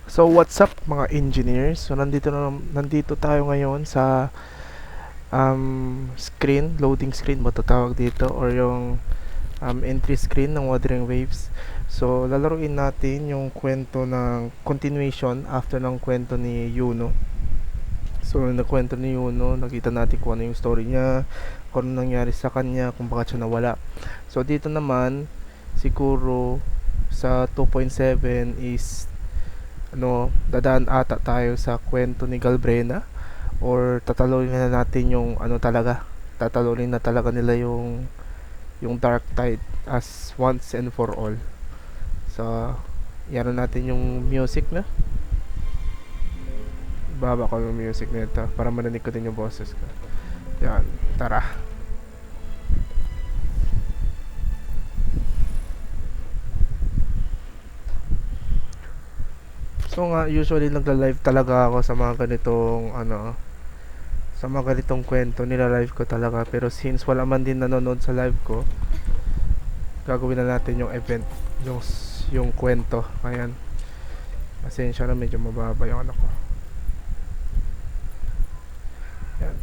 So what's up mga engineers? So nandito tayo ngayon sa loading screen ba tawag dito, or yung entry screen ng Wuthering Waves. So lalaruin natin yung kwento ng continuation after ng kwento ni Yuno. So na kwento ni Yuno, nakita natin kung ano yung story niya, kung ano nangyari sa kanya, kung bakit siya nawala. So dito naman siguro sa 2.7 is dadaan ata tayo sa kwento ni Galbrena, or tatalunin na natin yung tatalunin na talaga nila yung Dark Tide as once and for all. So yan natin yung music na. Baba ko yung music nito para marinig ko din yung boses ko. Yan, tara. So nga, usually nagla-live talaga ako sa mga ganitong sa mga ganitong kwento, nila-live ko talaga. Pero since wala man din nanonood sa live ko, gagawin na natin yung event, yung kwento. Ayan. Pasensya na, medyo mababa yung ko. Ayan.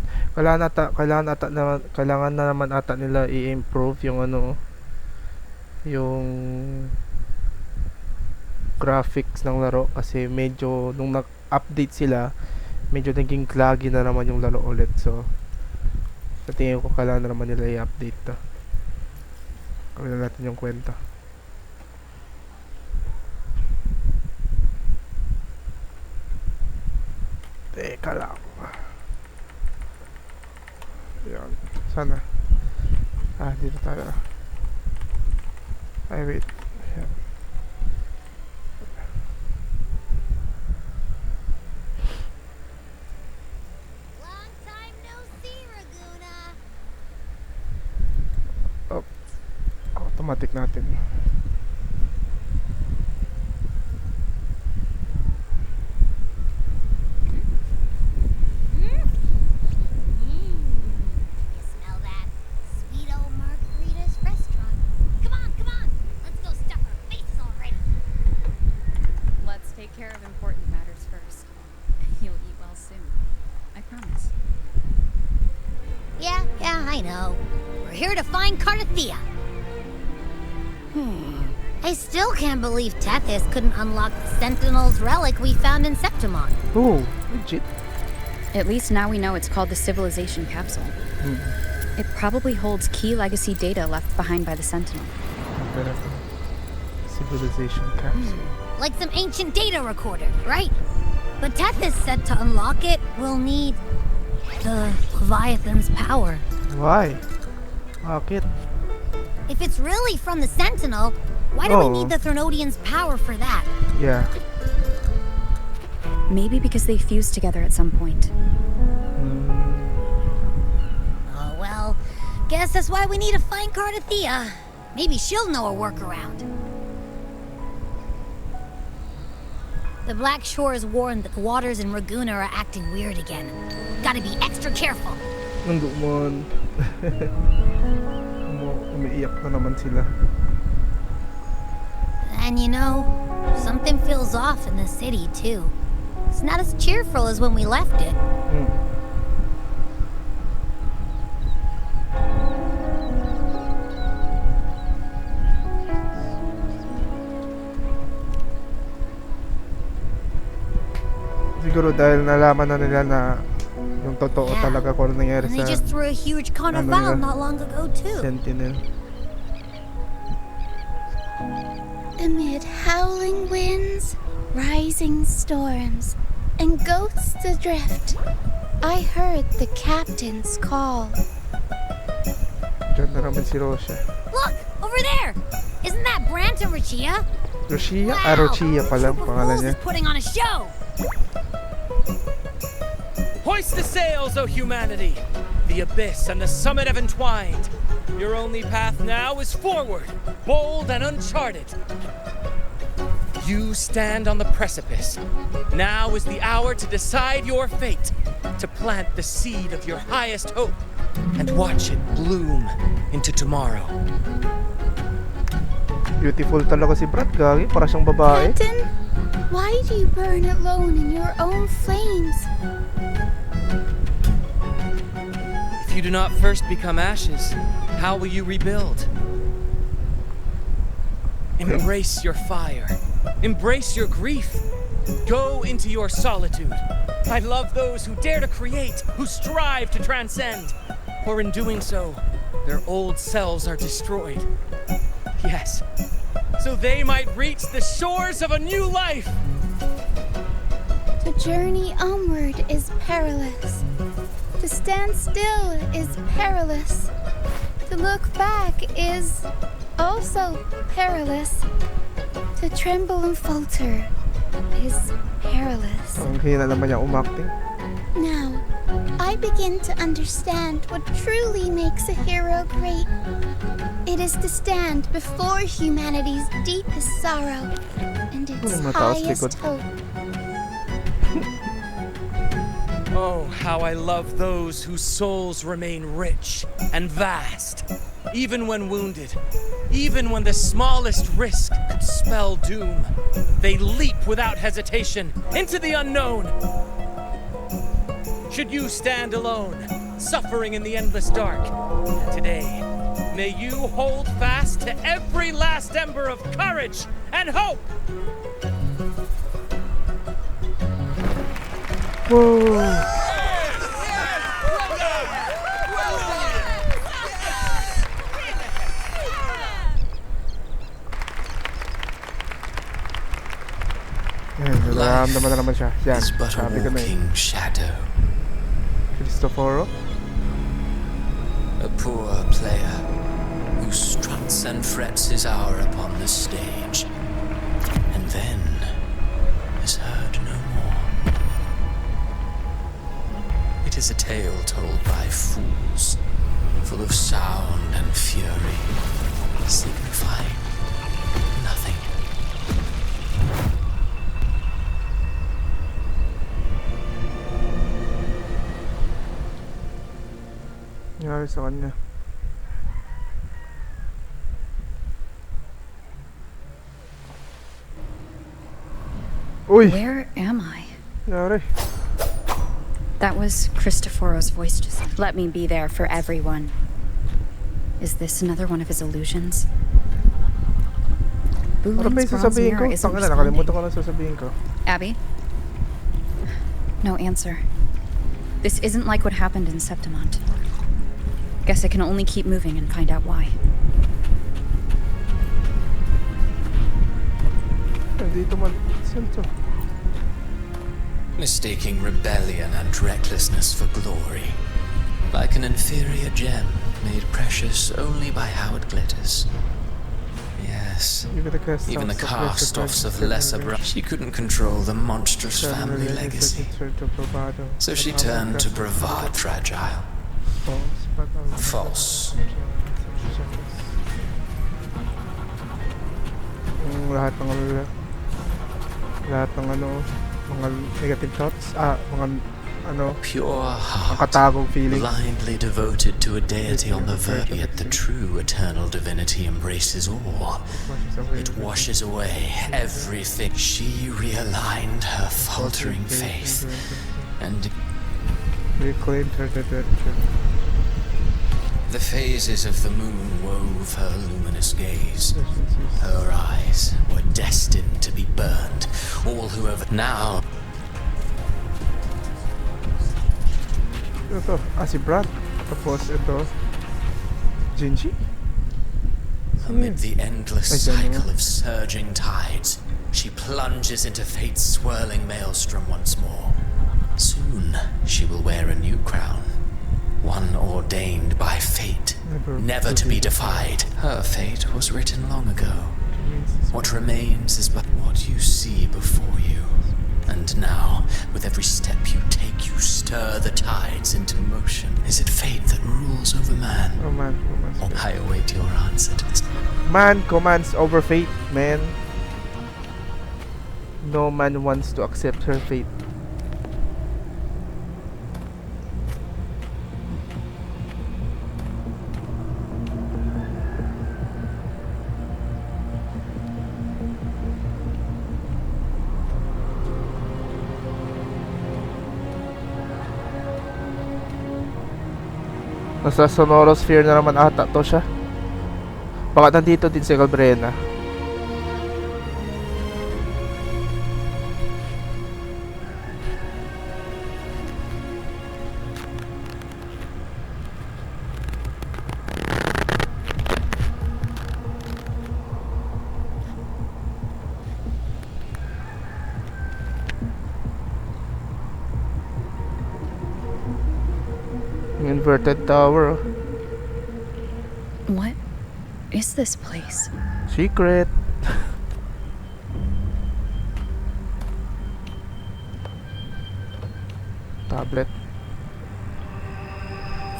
Kailangan na naman ata nila i-improve yung yung graphics ng laro, kasi medyo nung nag-update sila, medyo naging laggy na naman yung laro ulit. So sa tingin ko kailangan na naman nila i-update to. Gawin na natin yung kwento. Teka lang. Yan. Sana. Dito tayo. Wait. Yan. Automatic natin. Smell that sweet old margaritas restaurant. Come on, let's go stuff our faces already. Let's take care of important matters first. You'll eat well soon, I promise. Yeah, I know. We're here to find Cardathea. I still can't believe Tethys couldn't unlock the Sentinel's relic we found in Septimon. Oh, legit. At least now we know it's called the Civilization Capsule. It probably holds key legacy data left behind by the Sentinel. Civilization Capsule. Like some ancient data recorder, right? But Tethys said to unlock it, we'll need the Leviathan's power. Why? Bakit? If it's really from the Sentinel, why do we need the Threnodian's power for that? Yeah. Maybe because they fused together at some point. Oh well, guess that's why we need to find Cardathea. Maybe she'll know a workaround. The Black Shores warned that the waters in Raguna are acting weird again. Gotta be extra careful. Nando man. Umiiyak na naman sila. And you know, something feels off in the city too. It's not as cheerful as when we left it. Siguro dahil nalaman na nila na yung totoo talaga kung ano nangyari And sa they just threw a huge carnival not long ago too. Sentinel. Amid howling winds, rising storms, and ghosts adrift, I heard the captain's call. Diyan na naman si Rosia. Look, over there! Isn't that Brant and Rachia? Rosia? Wow, Rosia pala ang Troop of pangalan Fools niya. is putting on a show! Hoist the sails, O humanity! The abyss and the summit have entwined. Your only path now is forward, bold and uncharted. You stand on the precipice. Now is the hour to decide your fate, to plant the seed of your highest hope, and watch it bloom into tomorrow. Beautiful talaga si Brat, gagi. Para siyang babae. Captain, why do you burn alone in your own flames? If you do not first become ashes, how will you rebuild? Embrace your fire. Embrace your grief. Go into your solitude. I love those who dare to create, who strive to transcend. For in doing so, their old selves are destroyed. Yes, so they might reach the shores of a new life. To journey onward is perilous. To stand still is perilous. To look back is also perilous. To tremble and falter is perilous. Ang hina naman niya umakting. Now, I begin to understand what truly makes a hero great. It is to stand before humanity's deepest sorrow and its mataas highest likod. hope. Oh, how I love those whose souls remain rich and vast. Even when wounded, even when the smallest risk could spell doom, they leap without hesitation into the unknown. Should you stand alone, suffering in the endless dark, today, may you hold fast to every last ember of courage and hope! Whoa! Nararamdaman na naman siya. Yan, is but a sabi ko na eh. walking shadow, Cristoforo? a poor player who struts and frets his hour upon the stage, and then is heard no more. It is a tale told by fools, full of sound and fury, signifying nothing. Nangyari sa kanya. Uy! Where am I? Nangyari. That was Cristoforo's voice just. Let me be there for everyone. Is this another one of his illusions? Ano ba Boolean's yung bronze sasabihin ko? mirror isn't Tangina, nakalimutan responding. ko na sasabihin ko. Abby? No answer. This isn't like what happened in Septimont. Guess I can only keep moving and find out why. Dito man. Saan to? Mistaking rebellion and recklessness for glory, like an inferior gem made precious only by how it glitters. Yes, even the cast-offs of lesser she couldn't control the monstrous family legacy, so she turned to bravado fragile. False. Lahat ng mga negative thoughts, mga Pure heart, nakatagong feelings. blindly devoted to a deity on the verge, yet the true eternal divinity embraces all. It washes away everything. She realigned her faltering faith and Reclaimed her direction. the phases of the moon wove her luminous gaze. Her eyes were destined to be burned. All who ever now Ito to, si Brad. Tapos ito, Jinji? amid the endless Ay, dyan cycle naman. of surging tides, she plunges into fate's swirling maelstrom once more. Soon she will wear a new crown, one ordained by fate, never to be defied. Her fate was written long ago. What remains is but what you see before you. And now, with every step you take, you stir the tides into motion. Is it fate that rules over man? Oh man, commands. I await your answer to this. Man commands over fate, man. No man wants to accept her fate. Nasa Sonorosphere na naman ata to siya. Baka nandito din si Galbrena. Inverted tower. What is this place? Secret. Tablet.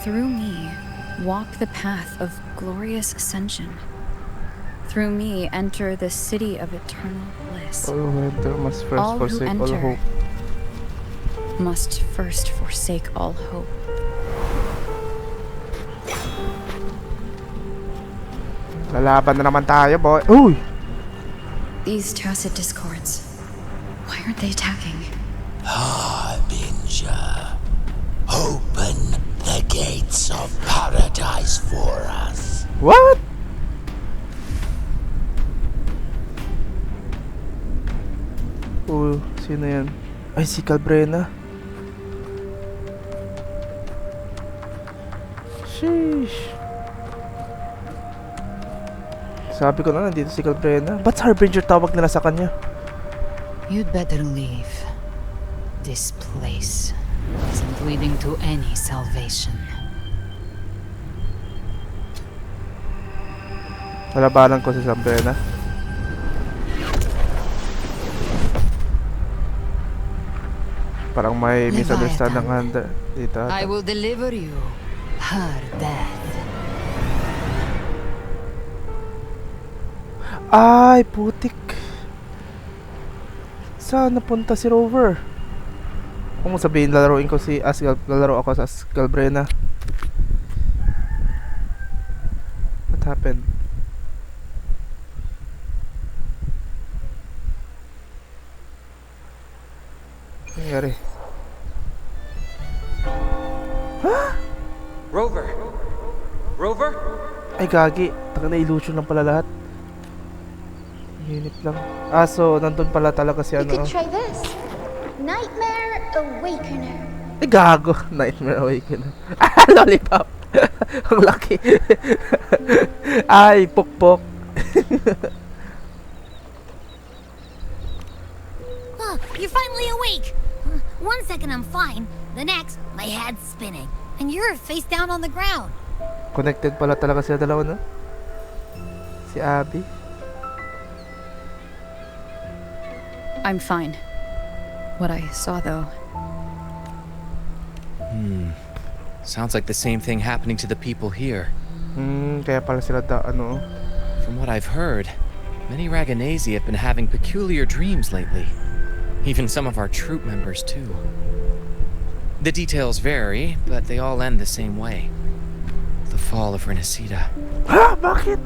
Through me, walk the path of glorious ascension. Through me, enter the city of eternal bliss. All who enter must first All who forsake all enter hope. must first forsake all hope. Lalaban na naman tayo, boy. Uy! These tacit discords, why aren't they attacking? Harbinger, open the gates of paradise for us. What? Sino yan? Ay, si Calbrena. Sheesh. Sabi ko na nandito si Calbrena. Ba't Harbinger tawag nila sa kanya? You'd better leave. This place isn't leading to any salvation. Nalabanan ko si Calbrena. Parang may misunderstand ng handa dito. I will deliver you her death. Ay, putik. Saan napunta si Rover? Kung mo sabihin, lalaroin ko si lalaro ako sa Galbrena. What happened? Nangyari? Rover! Rover? Ay, gagi. Taka na illusion lang pala lahat. Unit lang. Ah, so, nandun pala talaga si You ano. could try this. Nightmare Awakener. Ay, gago. Nightmare Awakener. Ah, lollipop. Ang laki. Ay, pukpok. Oh, you're finally awake. 1 second I'm fine. The next, my head's spinning. And you're face down on the ground. Connected pala talaga sila dalawa, no? Si Abby. I'm fine. What I saw, though. Sounds like the same thing happening to the people here. Kaya pala sila ano. From what I've heard, many Raganesi have been having peculiar dreams lately. Even some of our troop members, too. The details vary, but they all end the same way. The fall of Renacida. Ha? Bakit?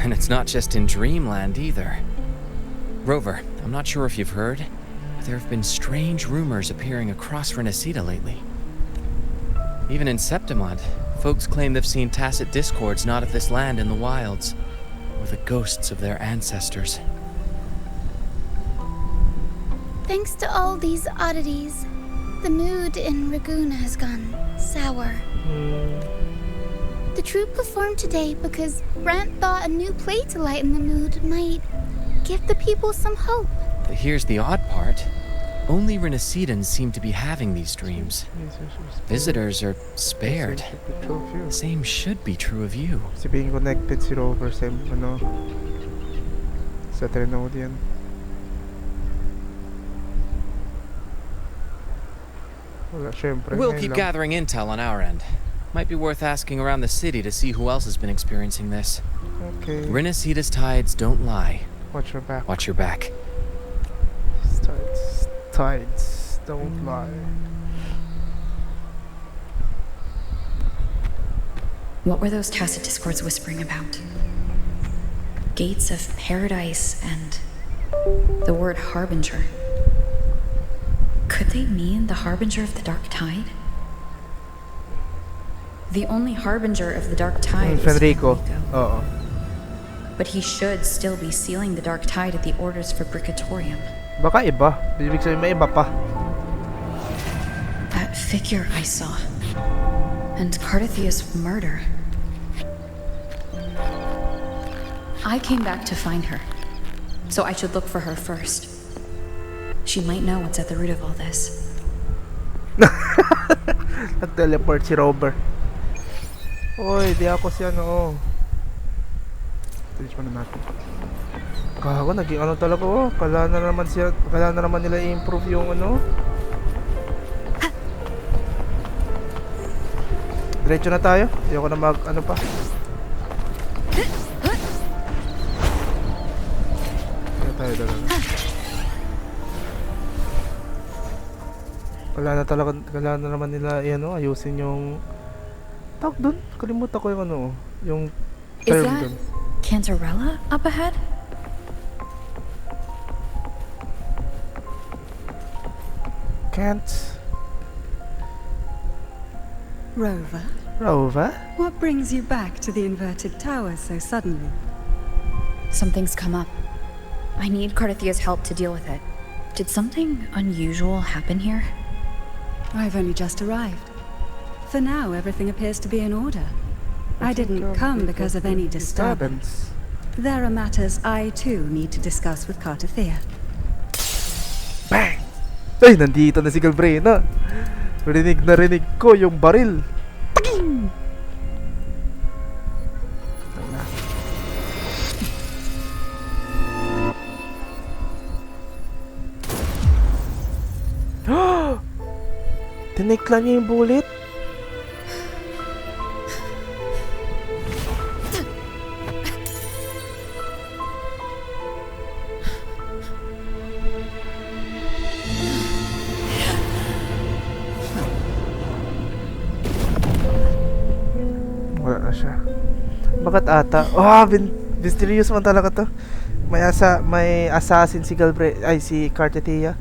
And it's not just in Dreamland either. Rover, I'm not sure if you've heard, but there have been strange rumors appearing across Renacida lately. Even in Septimont, folks claim they've seen tacit discords not of this land in the wilds, or the ghosts of their ancestors. Thanks to all these oddities, the mood in Raguna has gone sour. The troupe performed today because Brant thought a new play to lighten the mood might give the people some hope. But here's the odd part. Only Renacidans seem to be having these dreams. Visitors are spared. The same should be true of you. Si being connected si Rover sa ano sa Trinode yan. Wala, syempre. We'll ngayon keep lang. gathering intel on our end. Might be worth asking around the city to see who else has been experiencing this. Okay. Renacida's tides don't lie. Watch your back. Watch your back. Tides don't lie. What were those tacit discords whispering about? Gates of paradise and the word harbinger. Could they mean the Harbinger of the Dark Tide? The only Harbinger of the Dark Tide is Fenrico. Fenrico. Oo. But he should still be sealing the Dark Tide at the orders for Bricatorium. Baka iba. Ibig sabihin may iba pa. That figure I saw. And Cardathia's murder. I came back to find her. So I should look for her first. She might know what's at the root of all this. Nag-teleport si Rover. Oy, di ako siya no. Finish mo na natin. Gago, naging ano talaga oh. Kailangan na naman nila i-improve yung ano. Diretso na tayo. Ayoko na mag ano pa. Kaya tayo talaga. Kailangan na naman nila ano, ayusin yung tawag dun. Kalimutan ko yung ano, yung Is term that dun. Cantarella up ahead? Can't. Rover, Rover? what brings you back to the inverted tower so suddenly? Something's come up. I need Cardathia's help to deal with it. Did something unusual happen here? I've only just arrived. For now, everything appears to be in order. I didn't come because of any disturbance. There are matters I too need to discuss with Cartathea. Bang! Ay, nandito na si Galbrena. Rinig na rinig ko yung baril. Paging! Tinikla niya yung bullet. Wala na siya. Bakit ata? Mysterious man talaga to. May assassin si si Cartathea.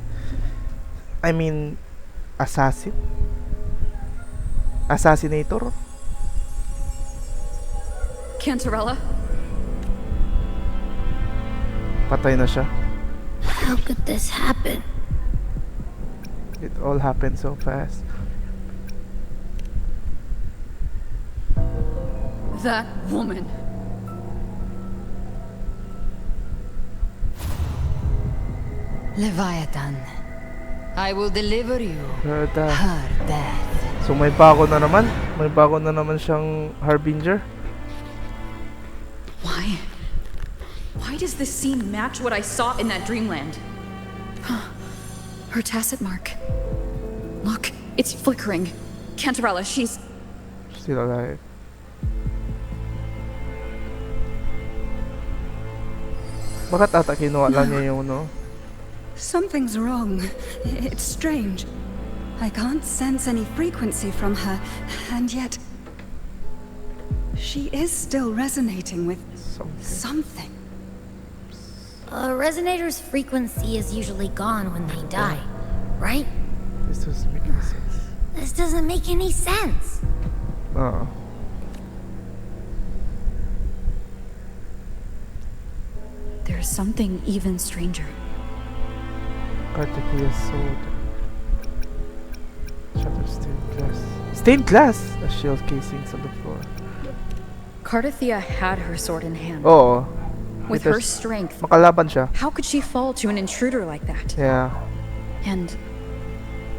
I mean, assassin? Assassinator? Cantarella? Patay na siya. How could this happen? It all happened so fast. That woman. Leviathan, I will deliver you Her her death. So may bago na naman. May bago na naman siyang Harbinger. Why? Why does this scene match what I saw in that dreamland? Her tacit mark. Look, it's flickering. Cantarella, she's... Still alive. Bakit ata kinuha lang niya yung no? Something's wrong. It's strange. I can't sense any frequency from her, and yet... she is still resonating with something. A resonator's frequency is usually gone when they die, right? This doesn't make any sense. This doesn't make any sense. Oo. There's something even stranger. Cartathea's sword. Shattered stained glass. Stained glass! A shield casings on the floor. Cartathea had her sword in hand. Oo. With her strength, Makalaban siya. how could she fall to an intruder like that? Yeah. And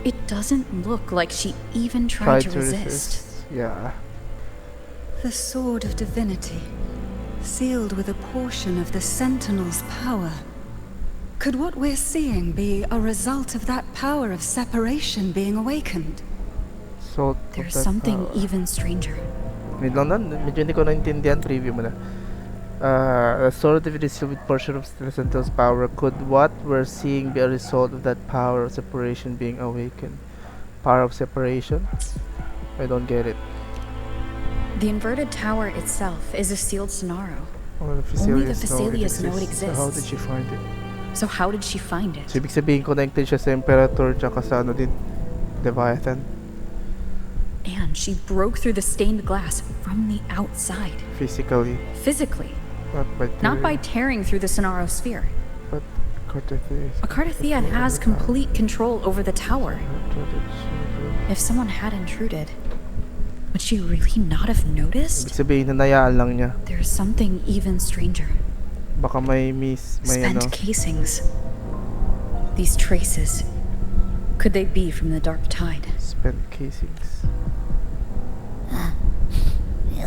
it doesn't look like she even tried to resist. Yeah. The Sword of Divinity, sealed with a portion of the Sentinel's power. Could what we're seeing be a result of that power of separation being awakened? Salt of There's that something power. even stranger. Wait lang nun. Medyo hindi ko naintindihan. Preview mo na. A sword of divinity sealed with portion of the Sentinel's power. Could what we're seeing be a result of that power of separation being awakened? Power of separation? I don't get it. The inverted tower itself is a sealed sonaro. Oh, the Only the Physaelians Physaelians know it So how did exists. she find it? So how did she find it? So, ibig sabihin connected siya sa Imperator tsaka sa ano din, Leviathan. And she broke through the stained glass from the outside. Physically. Physically. Not Not by tearing through the Sonaro sphere. But Cartathea is... Cartathea has complete control over the tower. If someone had intruded, would she really not have Ibig noticed? sabihin, nanayaan lang niya. There's something even stranger. Baka may Spent casings. These traces. Could they be from the dark tide? Spent casings.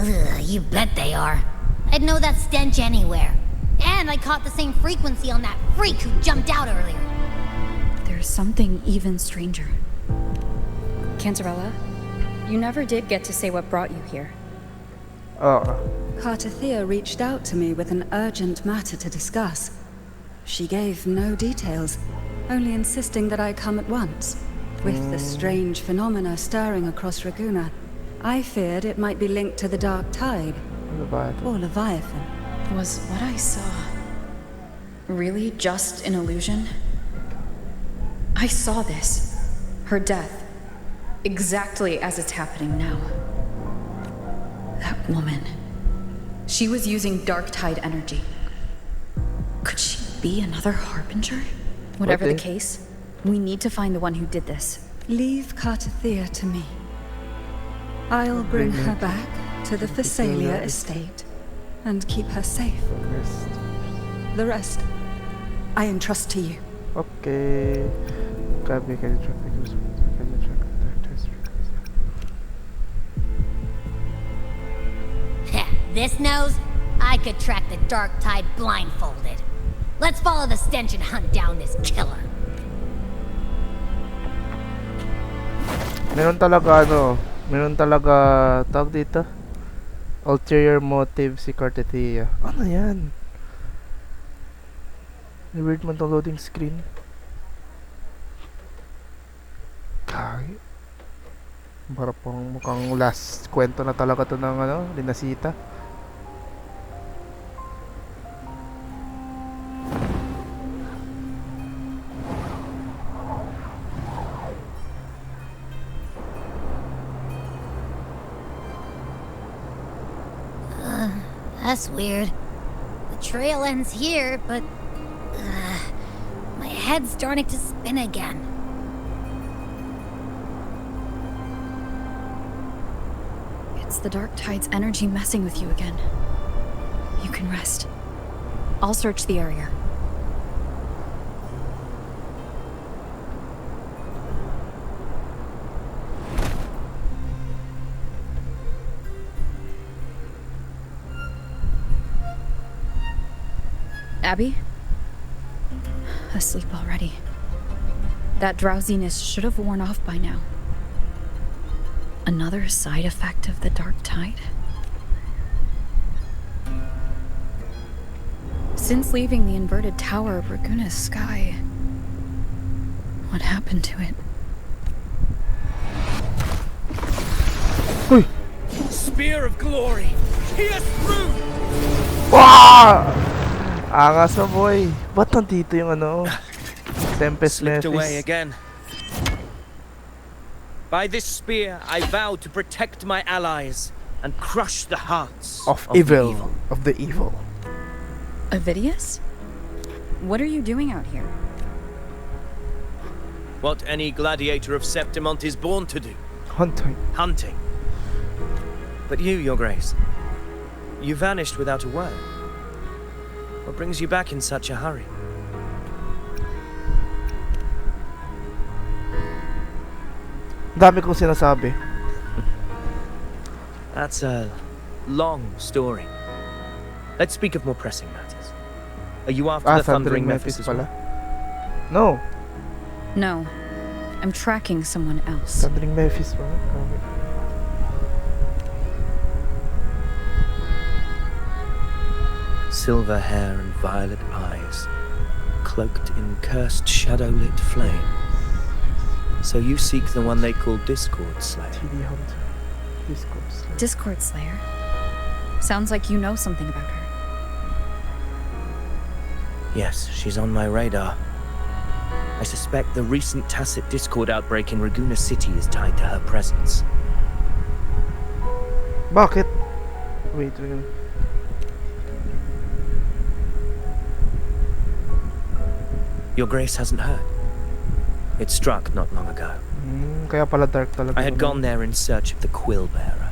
Ugh, you bet they are. I'd know that stench anywhere. And I caught the same frequency on that freak who jumped out earlier. There's something even stranger. Cantarella, you never did get to say what brought you here. Cartathea reached out to me with an urgent matter to discuss. She gave no details, only insisting that I come at once. With the strange phenomena stirring across Raguna, I feared it might be linked to the dark tide. Leviathan. Or Leviathan. Was what I saw really just an illusion? I saw this. Her death. Exactly as it's happening now. That woman. She was using dark tide energy. Could she be another harbinger? Whatever the case, we need to find the one who did this. Leave Cartathea to me. I'll bring her back to the Phasalia estate and keep her safe. The rest, I entrust to you. Okay. Can you track the goose? Can you track the dark tide Heh, this nose? I could track the dark tide blindfolded. Let's follow the stench and hunt down this killer. Meron talaga tawag dito, ulterior motive si Cartathea. Ano yan? Weird man tong loading screen. Kaya para pang mukhang last kwento na talaga to ng Linasita. That's weird. The trail ends here, but my head's starting to spin again. It's the dark tide's energy messing with you again. You can rest. I'll search the area. Abby? Asleep already. That drowsiness should have worn off by now. Another side effect of the dark tide? Since leaving the inverted tower of Raguna's sky, what happened to it? Uy! Spear of glory! Pierce through! Wow! Angas mo, boy. Ba't nandito yung Tempest Slipped away Mephis? again. By this spear, I vow to protect my allies and crush the hearts Of the evil. Of the evil. Avidius? What are you doing out here? What any gladiator of Septimont is born to do. Hunting. Hunting. But you, Your Grace, you vanished without a word. What brings you back in such a hurry? Dami kong sinasabi. That's a long story. Let's speak of more pressing matters. Are you after the Thundering Mephis as well? No. No. I'm tracking someone else. Thundering Mephis pala. Grabe. Silver hair and violet eyes, cloaked in cursed shadow-lit flame. So you seek the one they call Discord Slayer. TD Hunter. Discord Slayer. Discord Slayer? Sounds like you know something about her. Yes, she's on my radar. I suspect the recent tacit discord outbreak in Raguna City is tied to her presence. Bakit? Wait. Your Grace hasn't heard. It struck not long ago. Kaya pala dark talaga. I had gone there in search of the Quill Bearer.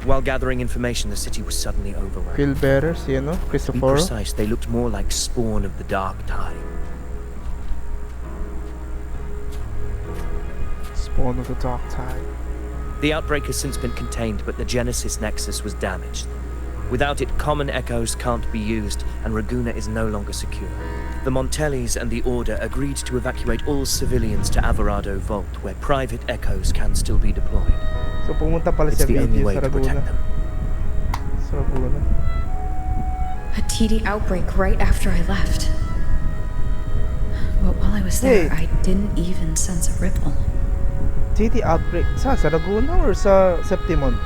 While gathering information, the city was suddenly overrun. Quill Bearer, si ano? To be Cristoforo? precise, they looked more like spawn of the Dark Tide. Spawn of the Dark Tide. The outbreak has since been contained, but the Genesis Nexus was damaged. Without it, common echoes can't be used, and Raguna is no longer secure. The Montellis and the Order agreed to evacuate all civilians to Alvarado Vault, where private echoes can still be deployed. So pumunta pala It's siya the only video way sa to protect Raguna. them. Sa Raguna. A TD outbreak right after I left. But while I was there, Hey. I didn't even sense a ripple. TD outbreak. Sa Laguna or sa Septimon?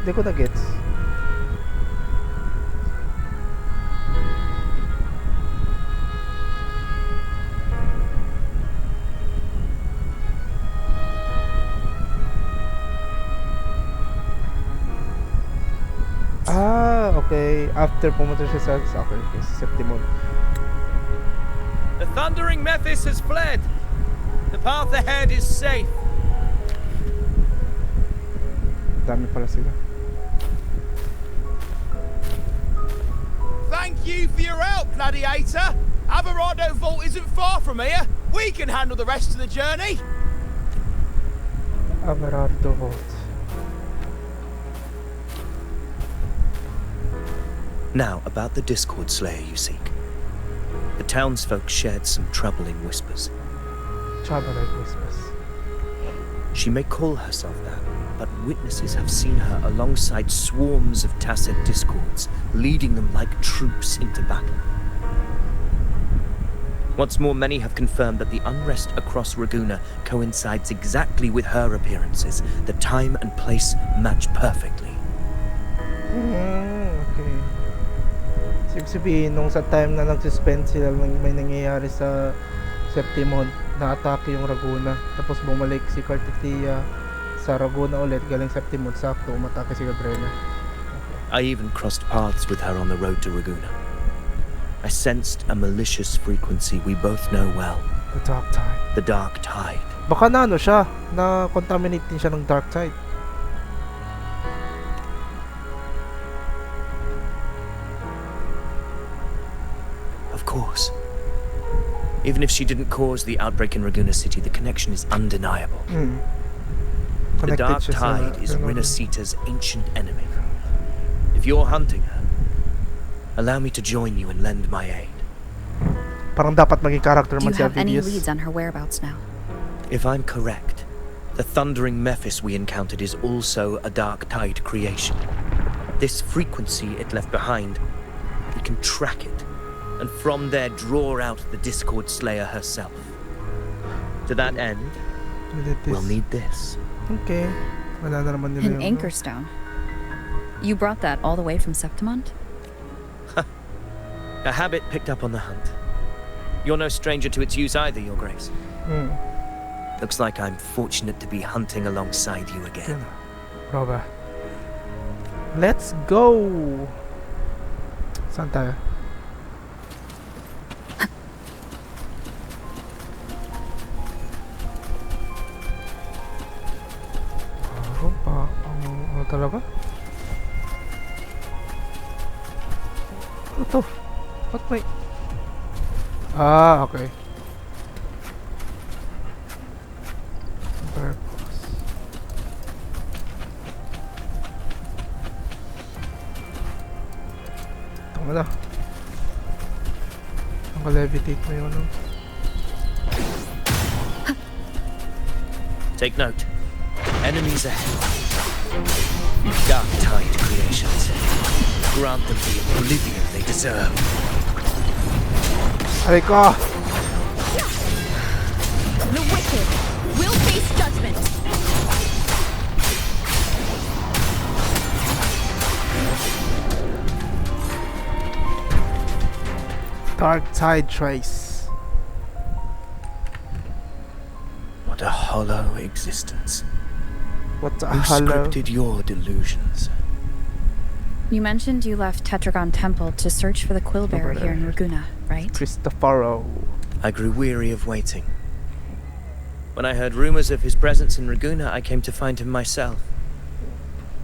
Hindi ko na-gets. Okay. After pumunta siya sa Septimon. The thundering Mephis has fled. The path ahead is safe. Dami pala sila. Thank you for your help, Gladiator. Alvarado Vault isn't far from here. We can handle the rest of the journey. Alvarado Vault. Now, about the Discord Slayer you seek. The townsfolk shared some troubling whispers. Troubling whispers. She may call herself that, but witnesses have seen her alongside swarms of tacit discords, leading them like troops into battle. What's more, many have confirmed that the unrest across Raguna coincides exactly with her appearances. The time and place match perfectly. Okay. Ibig sabihin, nung sa time na nag-suspend sila, may nangyayari sa Septimon, na-atake yung Raguna. Tapos bumalik si Cartitia sa Raguna ulit, galing Septimon, sakto, umatake si Gabrena. I even crossed paths with her on the road to Raguna. I sensed a malicious frequency we both know well. The Dark Tide. The Dark Tide. Baka na ano siya, na-contaminate din siya ng Dark Tide. Of course. Even if she didn't cause the outbreak in Raguna City, the connection is undeniable. The Connected Dark siya sa Tide is ganun. Rinasita's ancient enemy. If you're hunting her, allow me to join you and lend my aid. Parang dapat maging character Do man you si have any Avidius. leads on her whereabouts now? If I'm correct, the thundering Mephis we encountered is also a Dark Tide creation. This frequency it left behind, we can track it, and from there draw out the Discord Slayer herself. To that end, we'll need this. Okay. Wala na naman nila An yung... anchor stone. You brought that all the way from Septimont? A habit picked up on the hunt. You're no stranger to its use either, Your Grace. Looks like I'm fortunate to be hunting alongside you again. Roba. Let's go! Saan tayo? Ano talaga? Ano to? Ba't may... okay. Purpose. Tama na. Naka-levitate mo yun, no? Take note. Enemies ahead. Dark Tide creations. Grant them the oblivion they deserve. Aray ko! The wicked will face judgment. Dark Tide Trace. What a hollow existence. What's a Who hollow? scripted your delusions? You mentioned you left Tetragon Temple to search for the Quillbearer here in Raguna, right? Cristoforo. I grew weary of waiting. When I heard rumors of his presence in Raguna, I came to find him myself.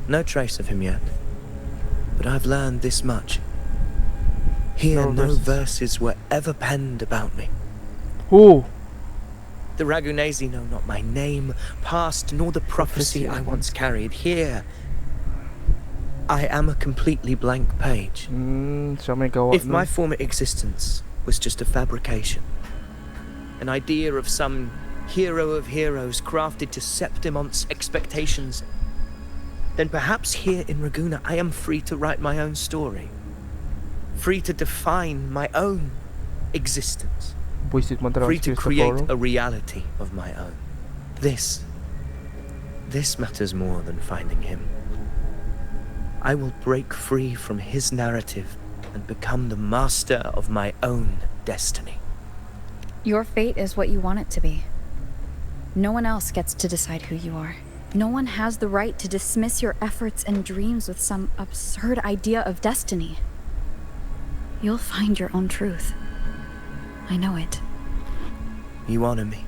No trace of him yet, but I've learned this much. Here, no verses were ever penned about me. Who? The Ragunesi know not my name, past, nor the prophecy I once carried. Here, I am a completely blank page. If my former existence was just a fabrication, an idea of some hero of heroes crafted to Septimon's expectations, then perhaps here in Raguna I am free to write my own story. Free to define my own existence. Free to create a reality of my own. This matters more than finding him. I will break free from his narrative and become the master of my own destiny. Your fate is what you want it to be. No one else gets to decide who you are. No one has the right to dismiss your efforts and dreams with some absurd idea of destiny. You'll find your own truth. I know it. You honor me.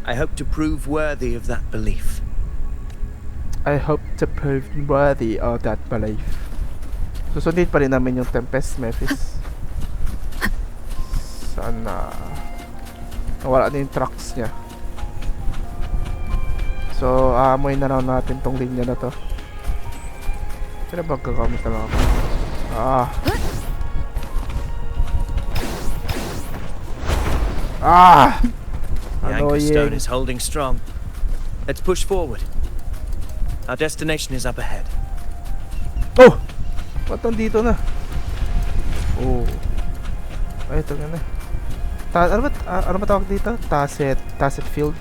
I hope to prove worthy of that belief. I hope to prove worthy of that belief. Susundin pa rin namin yung Tempest Mephis. Sana nawala na yung tracks niya. So, aamoy na lang natin tong linya na to. Kaya ba gagamit na lang ako? The anchor stone is holding strong. Let's push forward. Our destination is up ahead. Oh! Ba't nandito na? Oh. Ay, ito nga na. Ano ba tawag dito? Tacet field?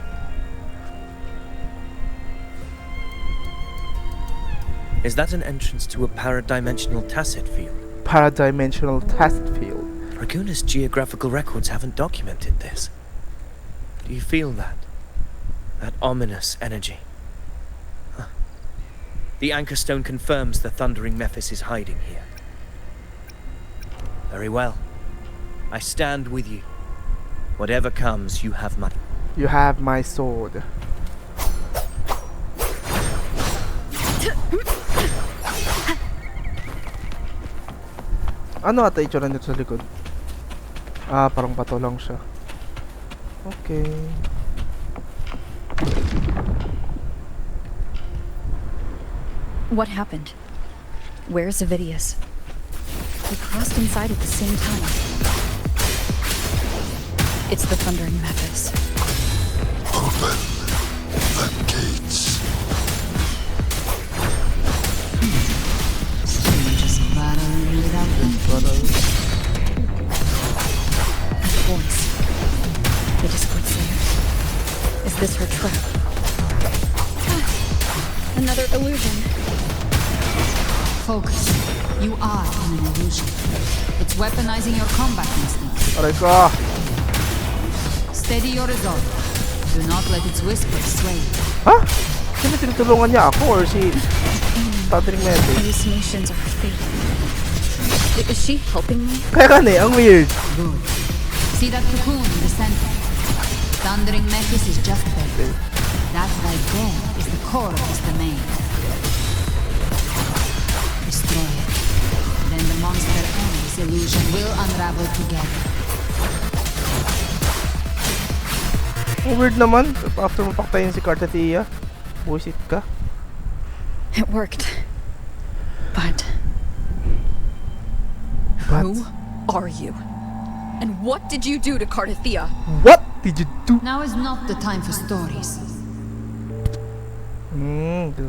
Is that an entrance to a paradimensional tacit field? Paradimensional tacit field. Raguna's geographical records haven't documented this. Do you feel that? That ominous energy? Huh. The anchor stone confirms the thundering Mephis is hiding here. Very well. I stand with you. Whatever comes, you have my... You have my sword. Ano ata itsura nito sa likod? Parang bato lang siya. Okay. What happened? Where's Avidius? We crossed inside at the same time. It's the thundering Mephis. Open the gates. Just battling without them. That voice. The Discord Slayer. Is this her trap? Another illusion. Focus. You are in an illusion. It's weaponizing your combat instinct. Aray ko! Steady your resolve. Do not let its whispers sway you. Ha? Sino tinutulungan niya ako or si Thundering Mephis? Hallucinations are fate. Is she helping me? Kaya gani, ang weird. Good. See that cocoon in the center? Thundering Mephis is just there. That right there is the core of his domain. Destroy it. Then the monster and his illusion will unravel together. Weird naman. After mo paktayin si Cartatia, buwisit ka. It worked. But who are you? And what did you do to Cartathea? What did you do? Now is not the time for stories.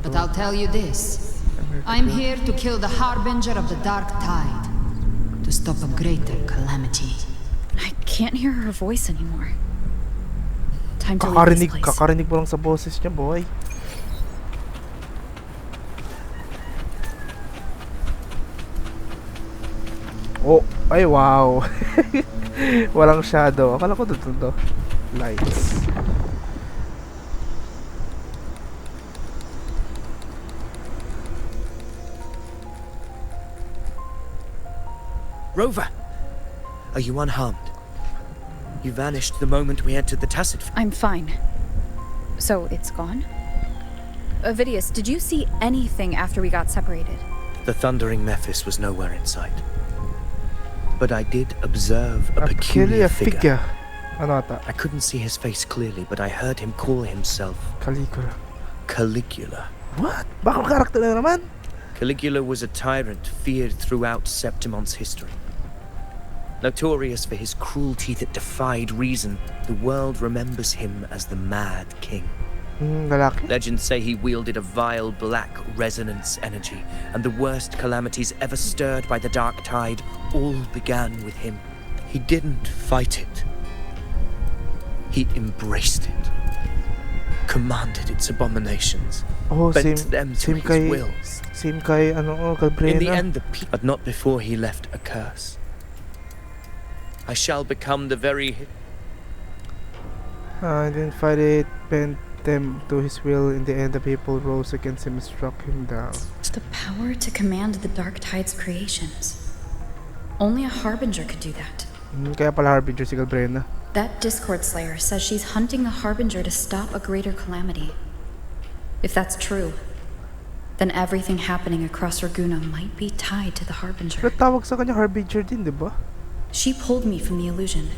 But I'll tell you this. I'm here to kill the harbinger of the dark tide. To stop a greater calamity. I can't hear her voice anymore. Time to leave this place. Kakarinig mo lang sa boses niya, boy. Oh. Ay, wow. Walang shadow. Akala ko dito to. Lights. Rover! Are you unharmed? You vanished the moment we entered the Tacit. I'm fine. So it's gone? Ovidius, did you see anything after we got separated? The thundering Mephis was nowhere in sight. But I did observe a peculiar figure. Ano ata? I couldn't see his face clearly, but I heard him call himself Caligula. Caligula. What? Bakang karakter na naman? Caligula was a tyrant feared throughout Septimon's history. Notorious for his cruelty that defied reason, the world remembers him as the Mad King. Lalaki? Legends say he wielded a vile black resonance energy, and the worst calamities ever stirred by the Dark Tide all began with him. He didn't fight it. He embraced it. Commanded its abominations. Oh, bent same, them to same his kay, will. same kay, Galbraith. In the end, but not before he left a curse. I shall become the very... I didn't fight it, bent them to his will. In the end, the people rose against him and struck him down. The power to command the Dark Tide's creations. Only a Harbinger could do that. Kaya pala Harbinger si Galbraith. That Discord Slayer says she's hunting a Harbinger to stop a greater calamity. If that's true, then everything happening across Raguna might be tied to the Harbinger. Pero tawag sa kanya Harbinger din, di ba? She pulled me from the illusion.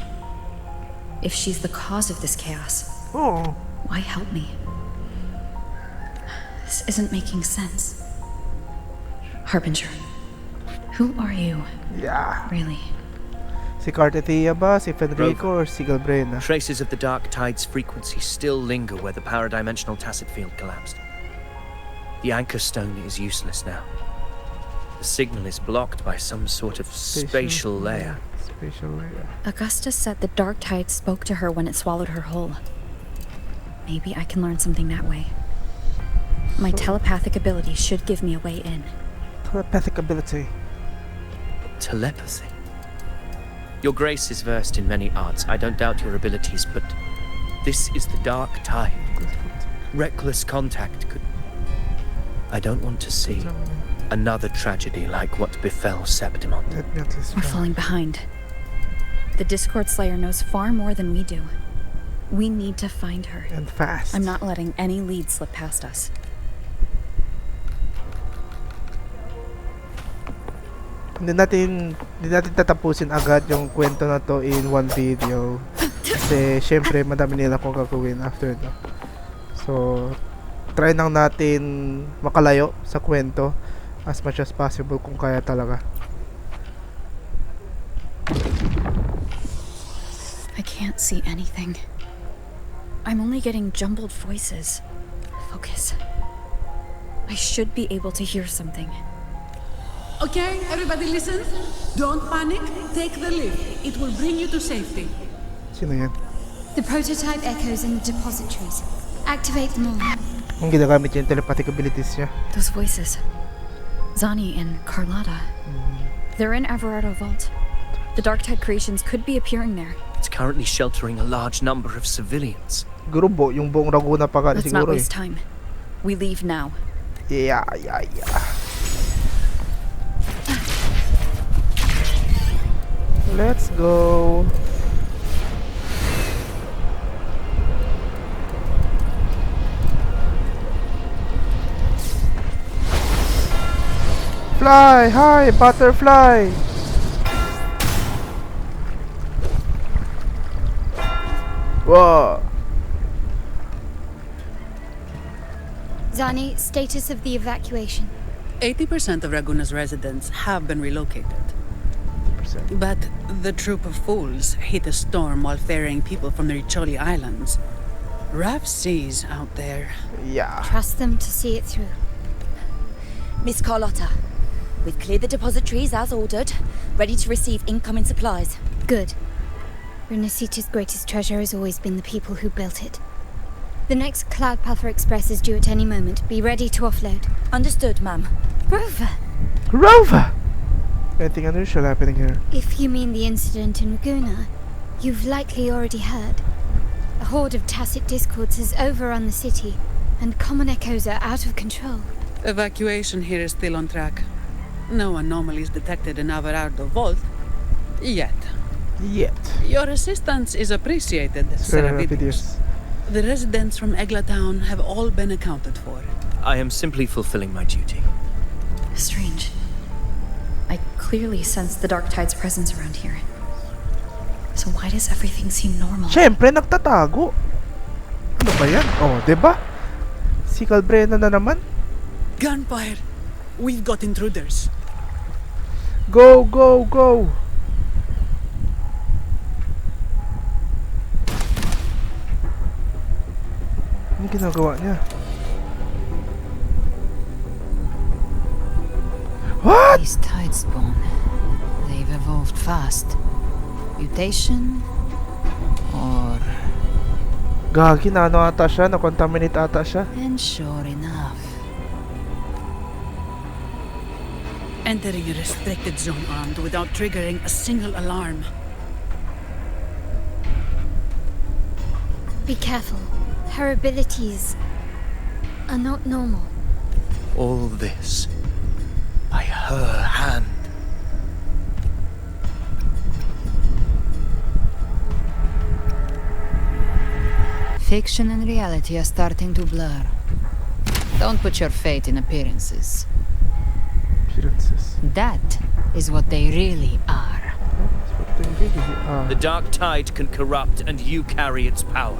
If she's the cause of this chaos, why help me? This isn't making sense. Harbinger, who are you? Yeah. Really? Si Cartetia ba? Si Federico or si Galbraith? Traces of the Dark Tide's frequency still linger where the paradimensional Tacit field collapsed. The anchor stone is useless now. The signal is blocked by some sort of spatial layer. Augusta said the Dark Tide spoke to her when it swallowed her whole. Maybe I can learn something that way. My telepathic ability should give me a way in. Telepathic ability. Telepathy? Your Grace is versed in many arts. I don't doubt your abilities, but this is the Dark Tide. Reckless contact could... I don't want to see another tragedy like what befell Septimon. We're falling behind. The Discord Slayer knows far more than we do. We need to find her. And fast. I'm not letting any lead slip past us. Hindi natin tatapusin agad yung kwento na to in one video. Kasi syempre madami nila kung gagawin after no. So try nang natin makalayo sa kwento as much as possible kung kaya talaga. I can't see anything. I'm only getting jumbled voices. Focus. I should be able to hear something. Okay, everybody listen. Don't panic. Take the lift. It will bring you to safety. Sino yan? The prototype echoes in the depositories. Activate them all. Ang ginagamit yung telepathic abilities niya. Those voices. Zani and Carlotta. They're in Everardo Vault. The Dark Tide creations could be appearing there. It's currently sheltering a large number of civilians. Siguro yung buong Raguna pa ka Let's siguro not waste time. We leave now. Yeah. Let's go. Fly high, butterfly. Whoa. Zani, status of the evacuation. 80% of Raguna's residents have been relocated. But the troop of fools hit a storm while ferrying people from the Riccioli Islands. Rough seas out there. Yeah. Trust them to see it through. Miss Carlotta, we've cleared the depositories as ordered, ready to receive incoming supplies. Good. Renacita's greatest treasure has always been the people who built it. The next Cloud Puffer Express is due at any moment. Be ready to offload. Understood, ma'am. Rover! Rover! Anything unusual happening here? If you mean the incident in Laguna, you've likely already heard. A horde of tacit discords has overrun the city, and common echoes are out of control. Evacuation here is still on track. No anomalies detected in Averardo Vault. Yet. Your assistance is appreciated, Seravidius. The residents from Egla Town have all been accounted for. I am simply fulfilling my duty. Strange. I clearly sense the Dark Tide's presence around here. So why does everything seem normal? Siyempre, nagtatago. Ano ba yan? Oh, diba? Si Calbrena na naman. Gunfire! We've got intruders. Go, go, go! Ano ginagawa niya? What? These tide spawn. They've evolved fast. Mutation? Or... Gagi, na ano ata siya? Na-contaminate ata siya? And sure enough. Entering a restricted zone armed without triggering a single alarm. Be careful. Her abilities are not normal. All this by her hand. Fiction and reality are starting to blur. Don't put your faith in appearances. That is what they really are. The Dark Tide can corrupt, and you carry its power.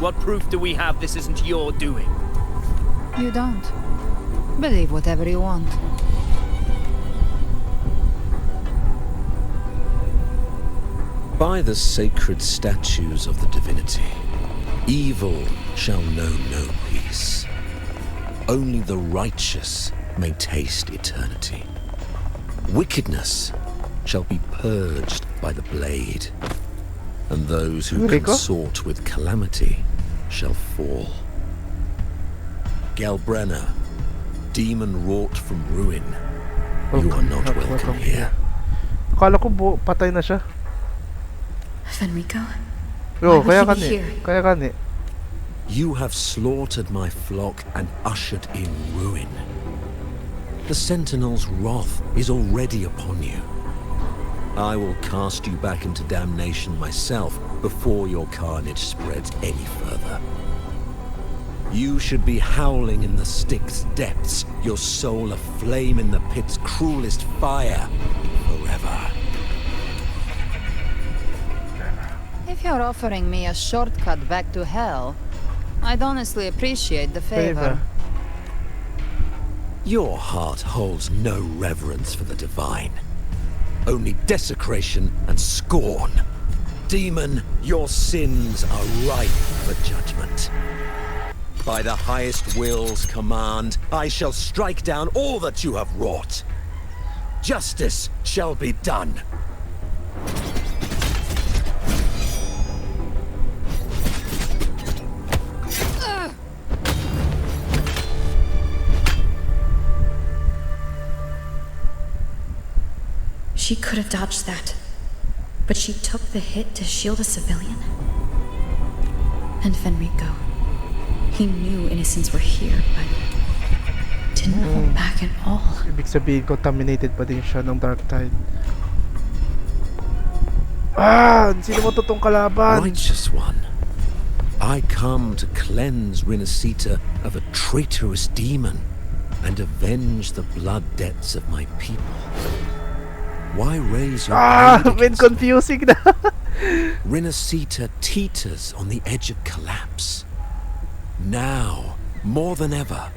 What proof do we have this isn't your doing? You don't. Believe whatever you want. By the sacred statues of the divinity, evil shall know no peace. Only the righteous may taste eternity. Wickedness shall be purged by the blade, and those who consort with calamity shall fall. Galbrenna, demon wrought from ruin, you are not welcome here. Akala ko patay na siya. Fenrico? Yo, kaya kani. You have slaughtered my flock and ushered in ruin. The Sentinel's wrath is already upon you. I will cast you back into damnation myself before your carnage spreads any further. You should be howling in the Styx depths, your soul aflame in the pit's cruelest fire, forever. If you're offering me a shortcut back to hell, I'd honestly appreciate the favor. Your heart holds no reverence for the divine. Only desecration and scorn. Demon, your sins are ripe for judgment. By the highest will's command, I shall strike down all that you have wrought. Justice shall be done. She could have dodged that, but she took the hit to shield a civilian. And Fenrico, he knew innocents were here, but didn't hold back at all. Ibig sabihin, contaminated pa din siya ng Dark Tide. Ah! Sino mo totong kalaban? Righteous one, I come to cleanse Rinascita of a traitorous demon and avenge the blood debts of my people. Why raise your hand against confusing na. Rinascita teeters on the edge of collapse. Now, more than ever,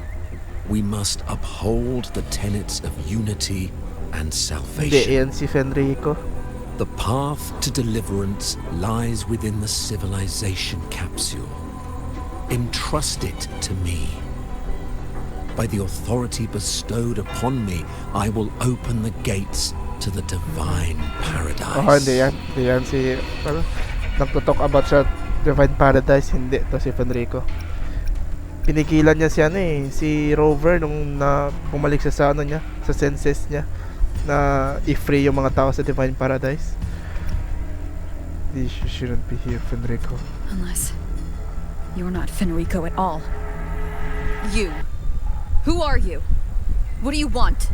we must uphold the tenets of unity and salvation. Si Fenrico. The path to deliverance lies within the civilization capsule. Entrust it to me. By the authority bestowed upon me, I will open the gates to the divine paradise. Oh, hindi yan. Hindi yan si... Nagtutalk about sa divine paradise. Hindi. To si Fenrico. Pinigilan niya si si Rover nung bumalik siya sa niya, sa senses niya. na i-free yung mga tao sa Divine Paradise. You shouldn't be here, Fenrico. Unless you're not Fenrico at all. You. Who are you? What do you want?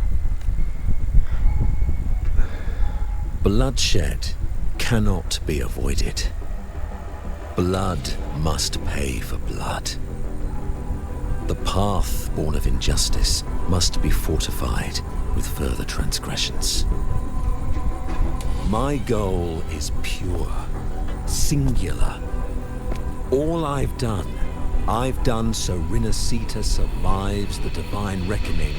Bloodshed cannot be avoided. Blood must pay for blood. The path born of injustice must be fortified with further transgressions. My goal is pure, singular. All I've done so Rinascita survives the divine reckoning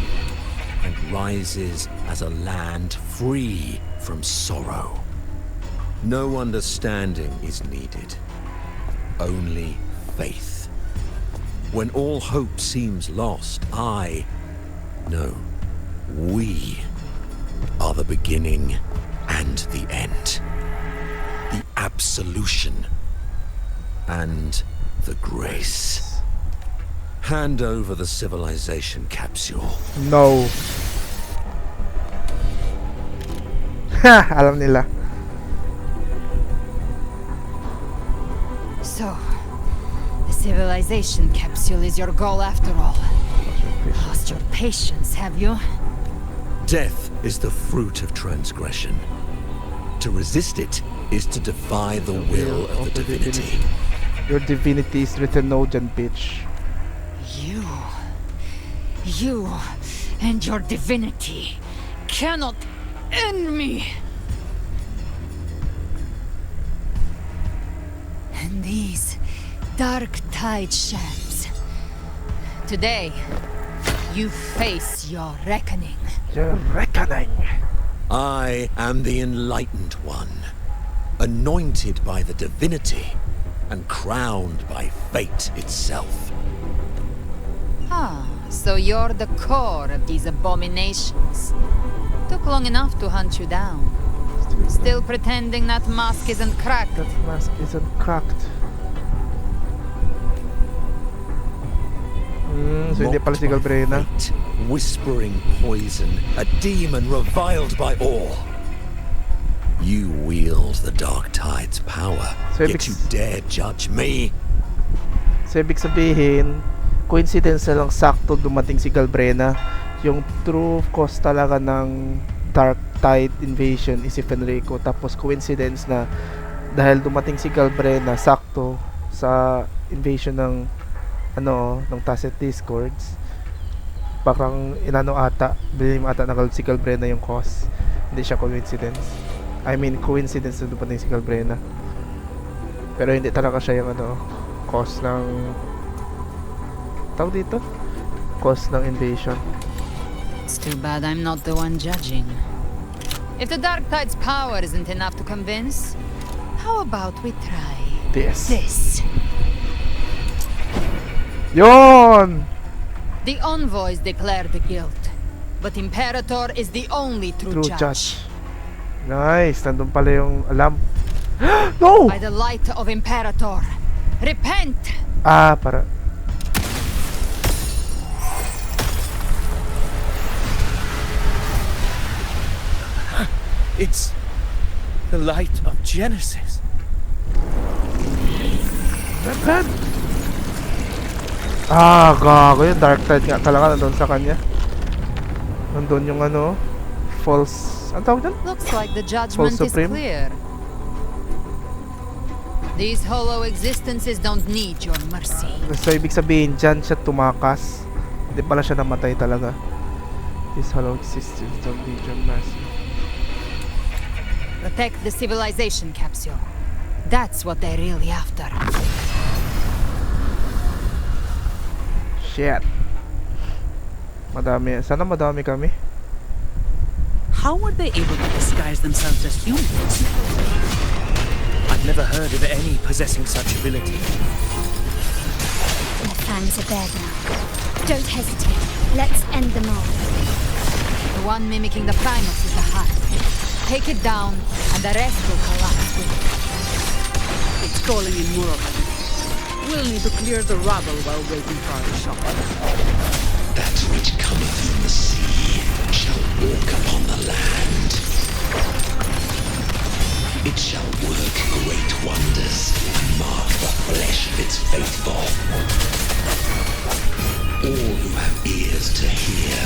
and rises as a land free from sorrow. No understanding is needed, only faith. When all hope seems lost, we are the beginning and the end. The absolution and the grace. Hand over the civilization capsule. No. Ha! Alam nila. So, the civilization capsule is your goal after all. Lost your patience, have you? Death is the fruit of transgression. To resist it is to defy the will of the divinity. Your divinity is written no dyan, bitch. You and your divinity cannot end me. And these dark tide shams. Today, you face your reckoning. Your reckoning. I am the enlightened one, anointed by the divinity and crowned by fate itself. So you're the core of these abominations. Took long enough to hunt you down. Still pretending that mask isn't cracked. That mask isn't cracked. So hindi pala si Galbrena. Whispering poison, a demon reviled by all. You wield the dark tide's power, yet you dare judge me. So ibig sabihin, coincidence na lang sakto dumating si Galbrena. Yung true cause talaga ng Dark Tide invasion is si Fenrico. Tapos coincidence na dahil dumating si Galbrena sakto sa invasion ng ng Tacet Discords, parang bilim ata na si Galbrena yung cause. Hindi siya coincidence. I mean coincidence na dumating si Galbrena. Pero hindi talaga siya yung cause ng dito? Cause ng invasion. It's too bad I'm not the one judging. If the Dark Tide's power isn't enough to convince, how about we try this? Yon! The envoys declare the guilt, but Imperator is the only true judge. Nice, nandun pala yung alam. No! By the light of Imperator, repent! Para... It's the light of Genesis. Repent! Gago yun. Dark Tide nga talaga nandun sa kanya. Nandun yung false... Ang tawag dyan? Looks like the judgment is clear. These hollow existences don't need your mercy. So, ibig sabihin, dyan siya tumakas. Hindi pala siya namatay talaga. These hollow existences don't need your mercy. Protect the civilization capsule. That's what they're really after. Shit. Madami. Sana madami kami. How were they able to disguise themselves as humans? I've never heard of any possessing such ability. Their fangs are bared now. Don't hesitate. Let's end them all. The one mimicking the Primus is the heart. Take it down, and the rest will collapse with it. It's calling in more of it. We'll need to clear the rubble while waiting for our shot. That which cometh from the sea shall walk upon the land. It shall work great wonders and mark the flesh of its faithful. All who have ears to hear,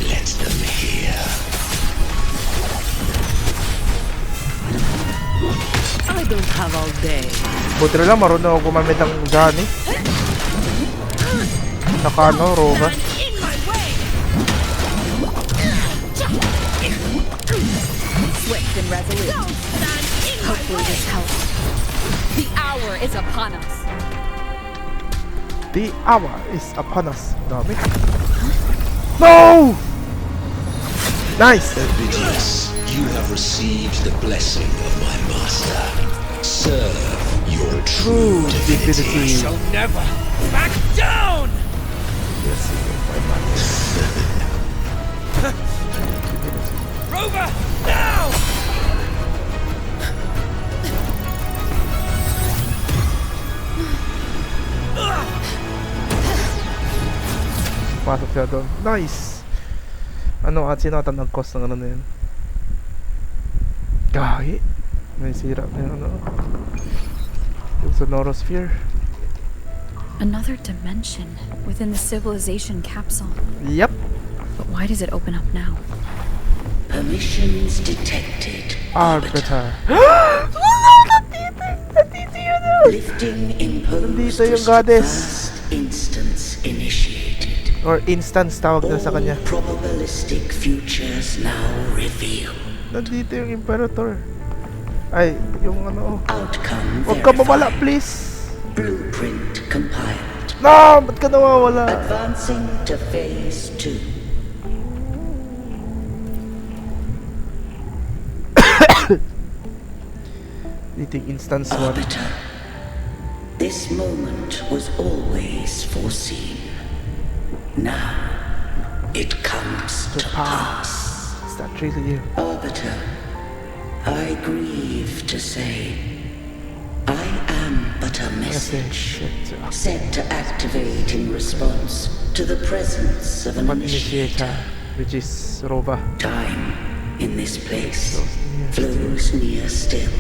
let them hear. I don't have all day. Buti na lang marunong ako gumamit ng Johnny. Saka ano, Rova. Swift and resolute. Hopefully this helps. The hour is upon us. The hour is upon us. Dami. No! Nice! Ovidius, you have received the blessing of my master. Serve your true divinity. Shall never back down! Yes, my master. Rover, now! Pasok siya doon. Nice! Ano at sino ata nag-cost ng ano na yun? Gahi! May sira na yun, ano? Yung sonorosphere. Another dimension within the civilization capsule. Yep. But why does it open up now? Permissions detected. Arbiter. Lifting imposed Nandito yung goddess. first instance initiated. Or instance tawag na sa kanya. Probabilistic futures now revealed. Nandito yung Imperator. Ay, yung ano. Outcome Huwag ka mawala, verified. please. Blueprint compiled. No! Ba't ka nawawala? Advancing to phase 2. Dito yung instance 1. Arbiter, this moment was always foreseen. Now, it comes to pass. Is that really you? Arbiter, I grieve to say, I am but a message sent to activate in response to the presence of an initiator. Which is Rova. Time in this place flows near still.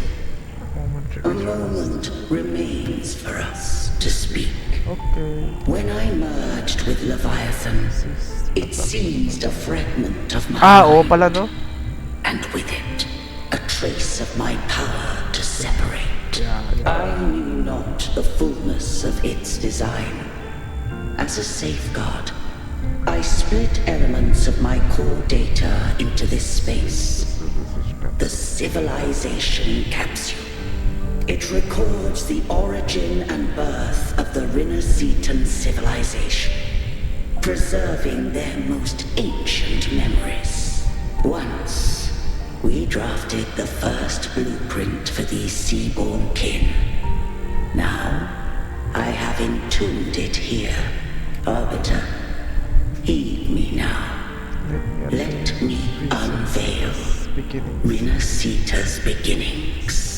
A moment remains for us to speak. Okay. When I merged with Leviathan, it seized a fragment of my Oo pala, no? and with it, a trace of my power to separate. I knew not the fullness of its design. As a safeguard, I split elements of my core data into this space. The civilization capsule. It records the origin and birth of the Rinascitan civilization, preserving their most ancient memories. Once, we drafted the first blueprint for these seaborn kin. Now, I have entombed it here. Arbiter, heed me now. Let me unveil Rinascita's beginnings.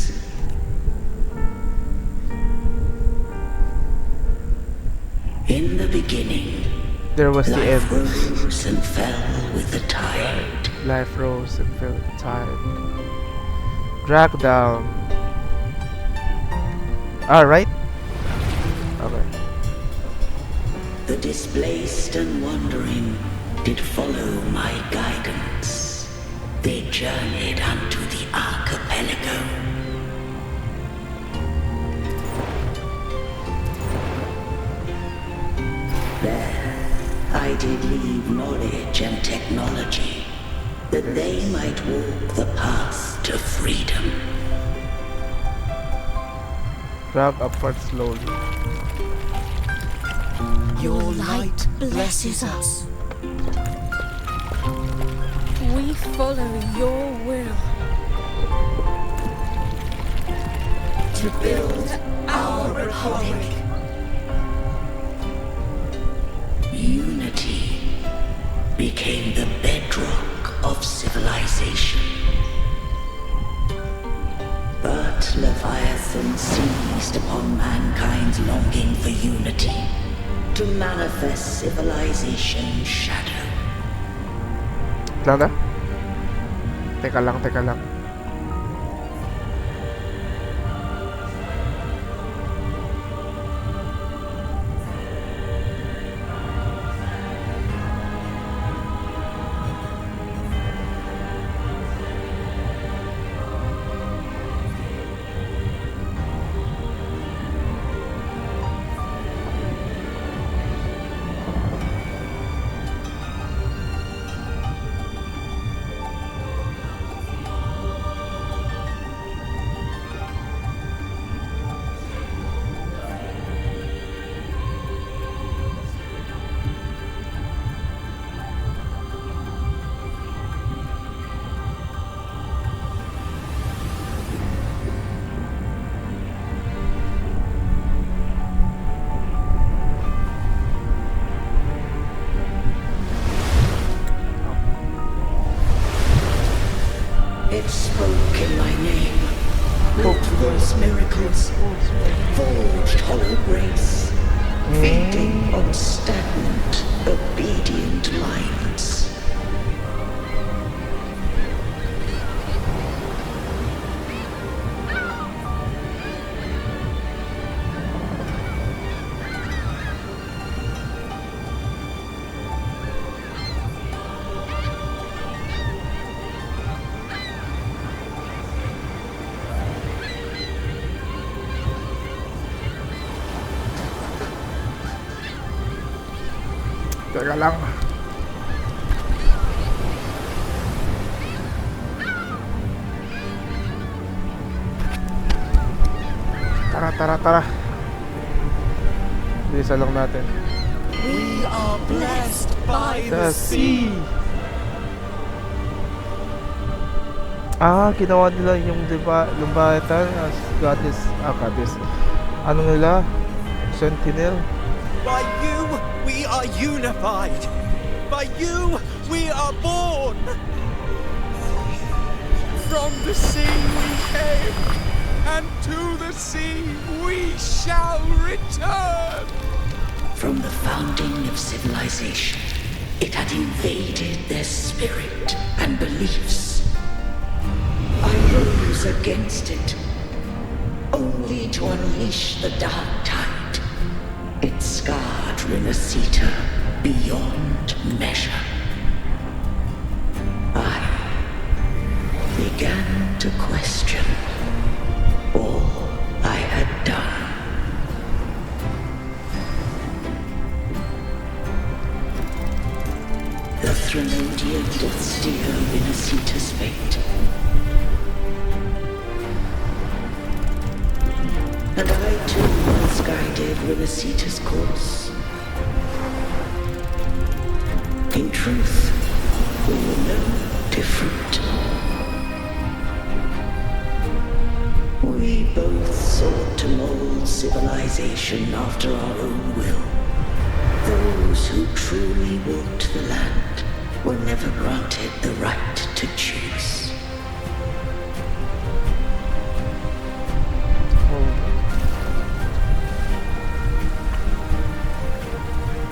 In the beginning, there was the end. Life rose and fell with the tide. Life rose and fell with the tide. Drag down. Alright. Okay. The displaced and wandering did follow my guidance. They journeyed unto the archipelago. There, I did leave knowledge and technology, that they might walk the path to freedom. Drag upward slowly. Your light blesses us. We follow your will. To build our republic. Unity became the bedrock of civilization. But Leviathan seized upon mankind's longing for unity to manifest civilization's shadow. lang. Teka lang. It spoke in my name, wrought voice miracles, forged hollow grace, feeding on stagnant, obedient minds. Teka lang. Tara. Bilisan lang natin. We are blessed by The sea. Ginawa nila yung Leviathan as goddess. Ano nila? Sentinel. By you, we are unified. By you, we are born. From the sea we came, and to the sea we shall return. From the founding of civilization, it had invaded their spirit and beliefs. I rose against it, only to unleash the dark tide. It scarred Renacita beyond measure. I began to question all I had done. The Threnodian did steer Renacita's fate. And I too once guided Renacita's course. In truth, we were no different. We both sought to mold civilization after our own will. Those who truly walked the land were never granted the right to choose.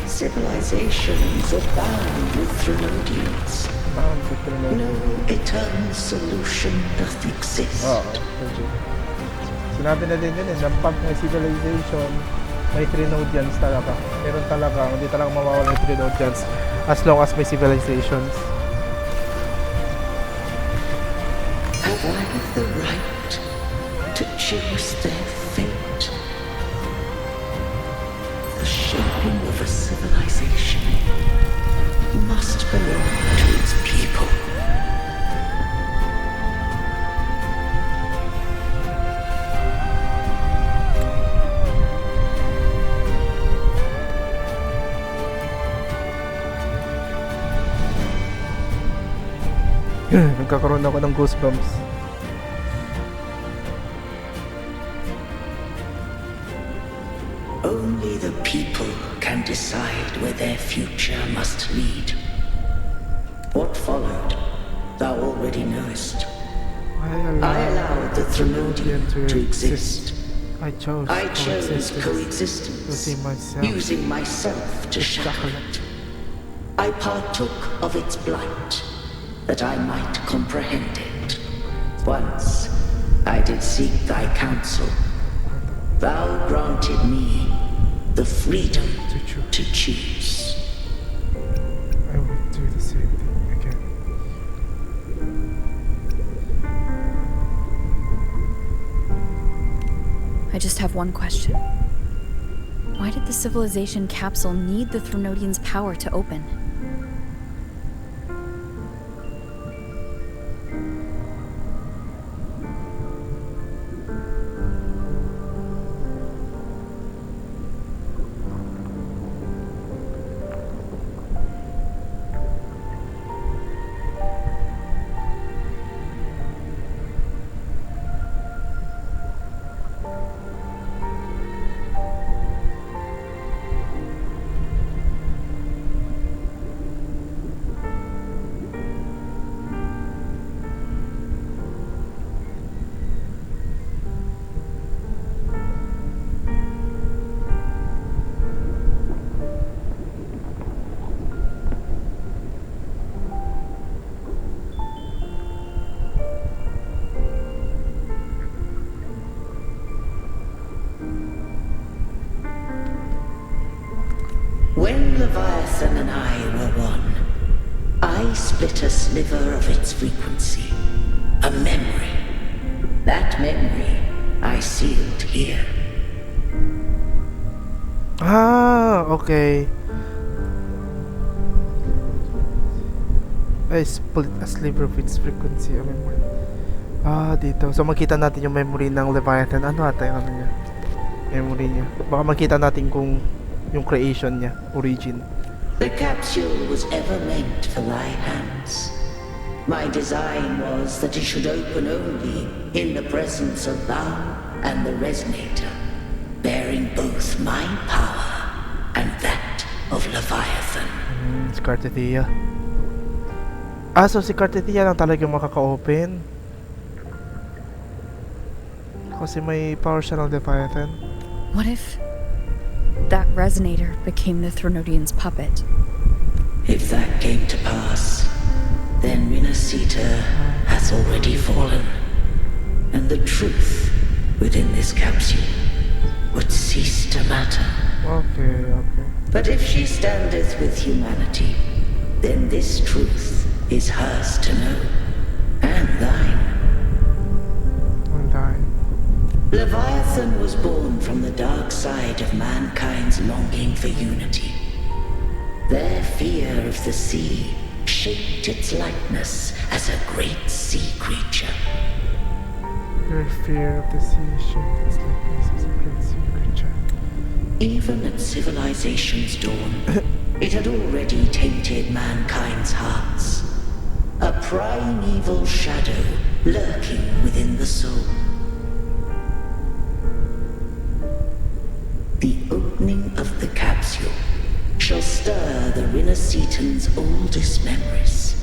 Civilizations are bound with Threnodians. No eternal solution doth exist. Sinabi na din yun na pag may civilization, may Threnodians talaga. Pero talaga, hindi talaga mawawala yung Threnodians as long as may civilizations. Have I the right to choose their fate? The shaping of a civilization must belong to its people. Nagkakaroon ako ng goosebumps. Only the people can decide where their future must lead. What followed, thou already knowest. I allowed the Threnodian to exist. I chose coexistence, using myself to shackle it. I partook of its blight, that I might comprehend it. Once I did seek thy counsel. Thou granted me the freedom to choose. I would do the same thing again. I just have one question. Why did the civilization capsule need the Threnodian's power to open? When Leviathan and I were one, I split a sliver of its frequency. A memory. That memory I sealed here. Ah, okay. I split a sliver of its frequency, a memory. Ah, dito. So makita natin yung memory ng Leviathan. Ano ata yung ano niya? Memory niya. Baka makita natin kung yung creation niya, origin. The capsule was ever meant for thy hands. My design was that it should open only in the presence of thou and the resonator, bearing both my power and that of Leviathan. Si Cartetia. Ah, so si Cartetia lang talagang makaka-open. Kasi may power siya ng Leviathan. What if that resonator became the Threnodian's puppet? If that came to pass, then Rinasita has already fallen, and the truth within this capsule would cease to matter. Okay. But if she standeth with humanity, then this truth is hers to know, and thine. Leviathan was born from the dark side of mankind's longing for unity. Their fear of the sea shaped its likeness as a great sea creature. Their fear of the sea shaped its likeness as a great sea creature. Even at civilization's dawn, it had already tainted mankind's hearts. A primeval shadow lurking within the soul. The opening of the capsule shall stir the Rinascitan's oldest memories.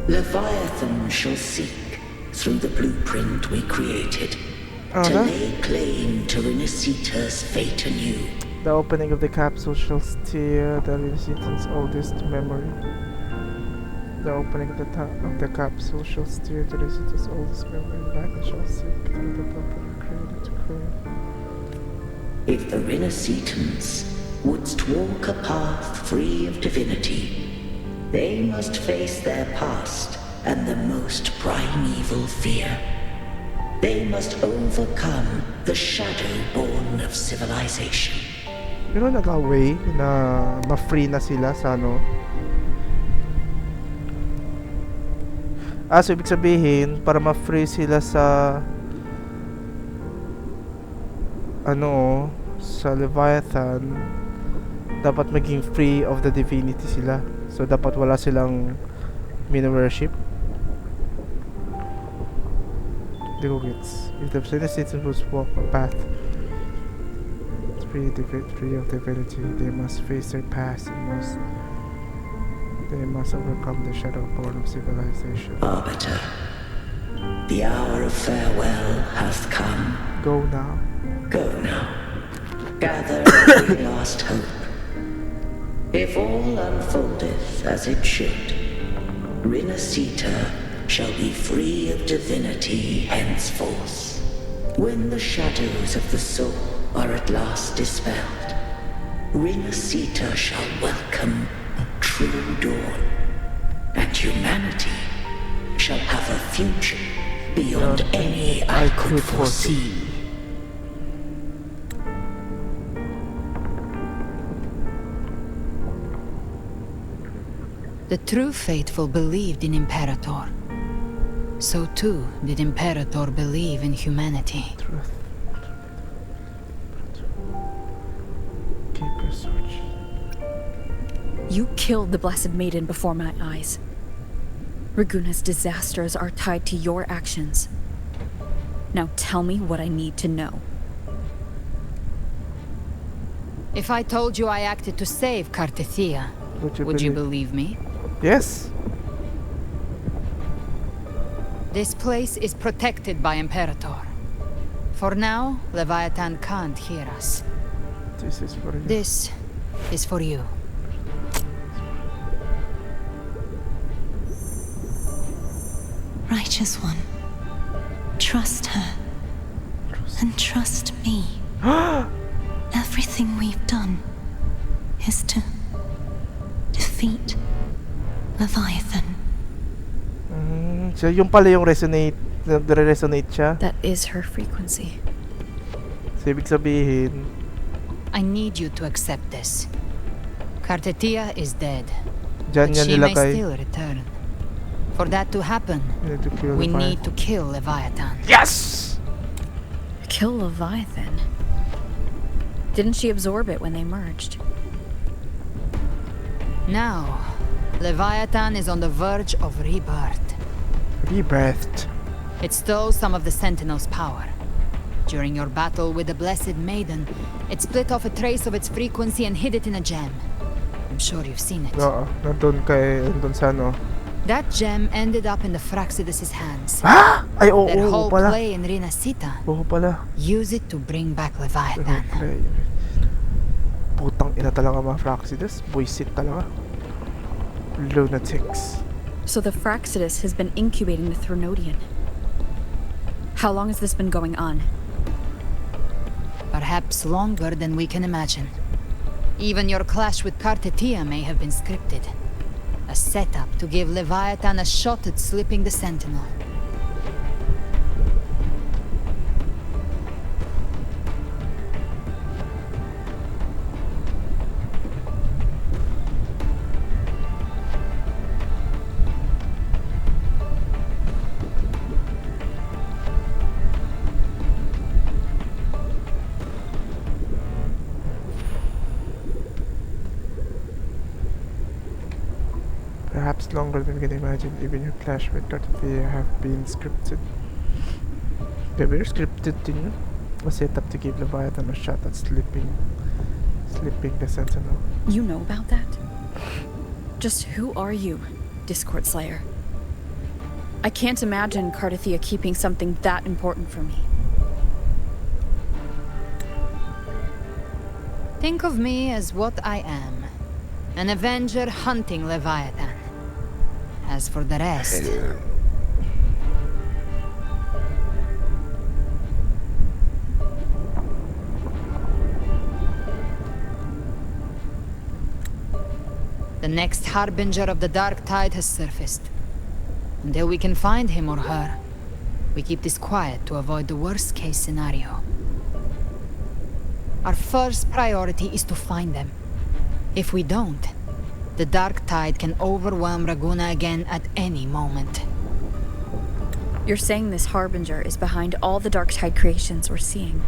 Leviathan shall seek, through the blueprint we created, to lay claim to Rinascita's fate anew. The opening of the capsule shall stir the Rinascitan's oldest memory. The opening of the capsule shall stir the Rinascitan's oldest memory. Leviathan shall seek, through the blueprint created to create. If the Rinascitans wouldst walk a path free of divinity, they must face their past and the most primeval fear. They must overcome the shadow born of civilization. Meron na way na ma-free na sila sa ano? So ibig sabihin, para ma-free sila sa sa Leviathan, dapat maging free of the divinity sila. So dapat wala silang worship. Di ko gets. If the citizens will walk a path free of divinity, they must face their past and they must overcome the shadow born of civilization. Arbiter, the hour of farewell hath come. Go now. Go now. Gather every last hope. If all unfoldeth as it should, Rinasita shall be free of divinity henceforth. When the shadows of the soul are at last dispelled, Rinasita shall welcome a true dawn, and humanity shall have a future beyond any I could foresee. The true faithful believed in Imperator. So too did Imperator believe in humanity. Truth. Keep your search. You killed the Blessed Maiden before my eyes. Raguna's disasters are tied to your actions. Now tell me what I need to know. If I told you I acted to save Cartethia, would you believe me? Yes. This place is protected by Imperator. For now, Leviathan can't hear us. This is for you. This is for you. Righteous One, trust her. And trust me. Everything we've done is to defeat Leviathan. So yung pala yung resonate siya. That is her frequency. So ibig sabihin, I need you to accept this. Cartethia is dead. Dyan but yan she may nilagay. still return. For that to happen, we need to kill Leviathan. Yes! Kill Leviathan? Didn't she absorb it when they merged? Now, Leviathan is on the verge of rebirth. Rebirthed. It stole some of the Sentinel's power. During your battle with the Blessed Maiden, it split off a trace of its frequency and hid it in a gem. I'm sure you've seen it. Oo, nandun sa ano. That gem ended up in the Fraxidus' hands. Ah! Ay, oo, Their oo whole pala. play in Rinasita. Oo pala. Use it to bring back Leviathan. Putang ina talaga mga Fraxidus. Buisit talaga. Lunatics. So the Fraxidus has been incubating the Thronodian. How long has this been going on? Perhaps longer than we can imagine. Even your clash with Cartethia may have been scripted. A setup to give Leviathan a shot at slipping the Sentinel. Perhaps longer than we can imagine. Even your clash with Cartethia have been scripted. They were scripted din yun. A setup to give Leviathan a shot at slipping the Sentinel. You know about that? Just who are you, Discord Slayer? I can't imagine Cartethia keeping something that important from me. Think of me as what I am. An Avenger hunting Leviathan. As for the rest... The next Harbinger of the Dark Tide has surfaced. Until we can find him or her, we keep this quiet to avoid the worst-case scenario. Our first priority is to find them. If we don't, the Dark Tide can overwhelm Raguna again at any moment. You're saying this Harbinger is behind all the Dark Tide creations we're seeing?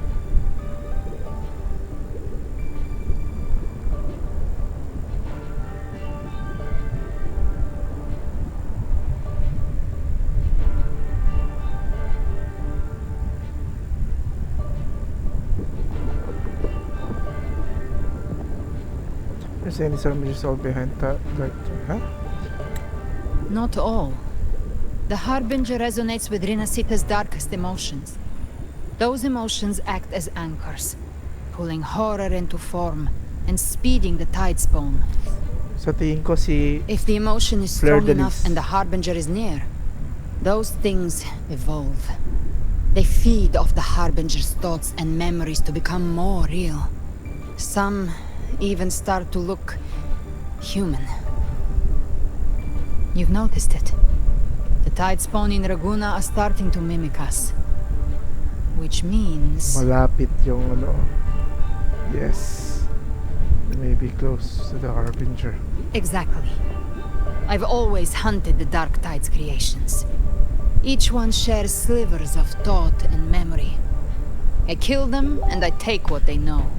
You're saying these Harbinger all behind that, huh? Not all. The Harbinger resonates with Rinasita's darkest emotions. Those emotions act as anchors, pulling horror into form and speeding the tide spawn. Sa tingin ko si If the emotion is Fleur strong de enough Lis. and the Harbinger is near, those things evolve. They feed off the Harbinger's thoughts and memories to become more real. Some even start to look human. You've noticed it. The tide spawn in Raguna are starting to mimic us. Which means... malapit yung ano. Yes. Maybe close to the Harbinger. Exactly. I've always hunted the Dark Tide's creations. Each one shares slivers of thought and memory. I kill them and I take what they know.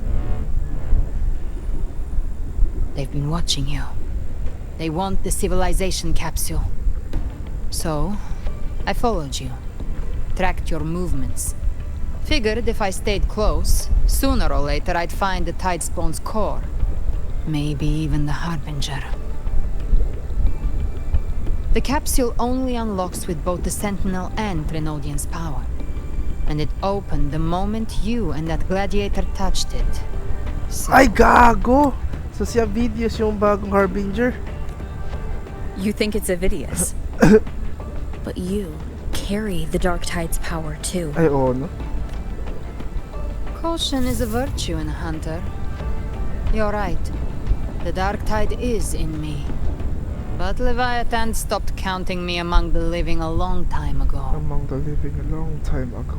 They've been watching you. They want the civilization capsule. So, I followed you. Tracked your movements. Figured if I stayed close, sooner or later I'd find the Tidespawn's core. Maybe even the Harbinger. The capsule only unlocks with both the Sentinel and Trinodian's power. And it opened the moment you and that gladiator touched it. So... Ay, gago! So si Avidius yung bagong Harbinger? You think it's Avidius. But you carry the Dark Tide's power too. Ay, oo, no? Caution is a virtue in a hunter. You're right. The Dark Tide is in me. But Leviathan stopped counting me among the living a long time ago. Among the living a long time ago.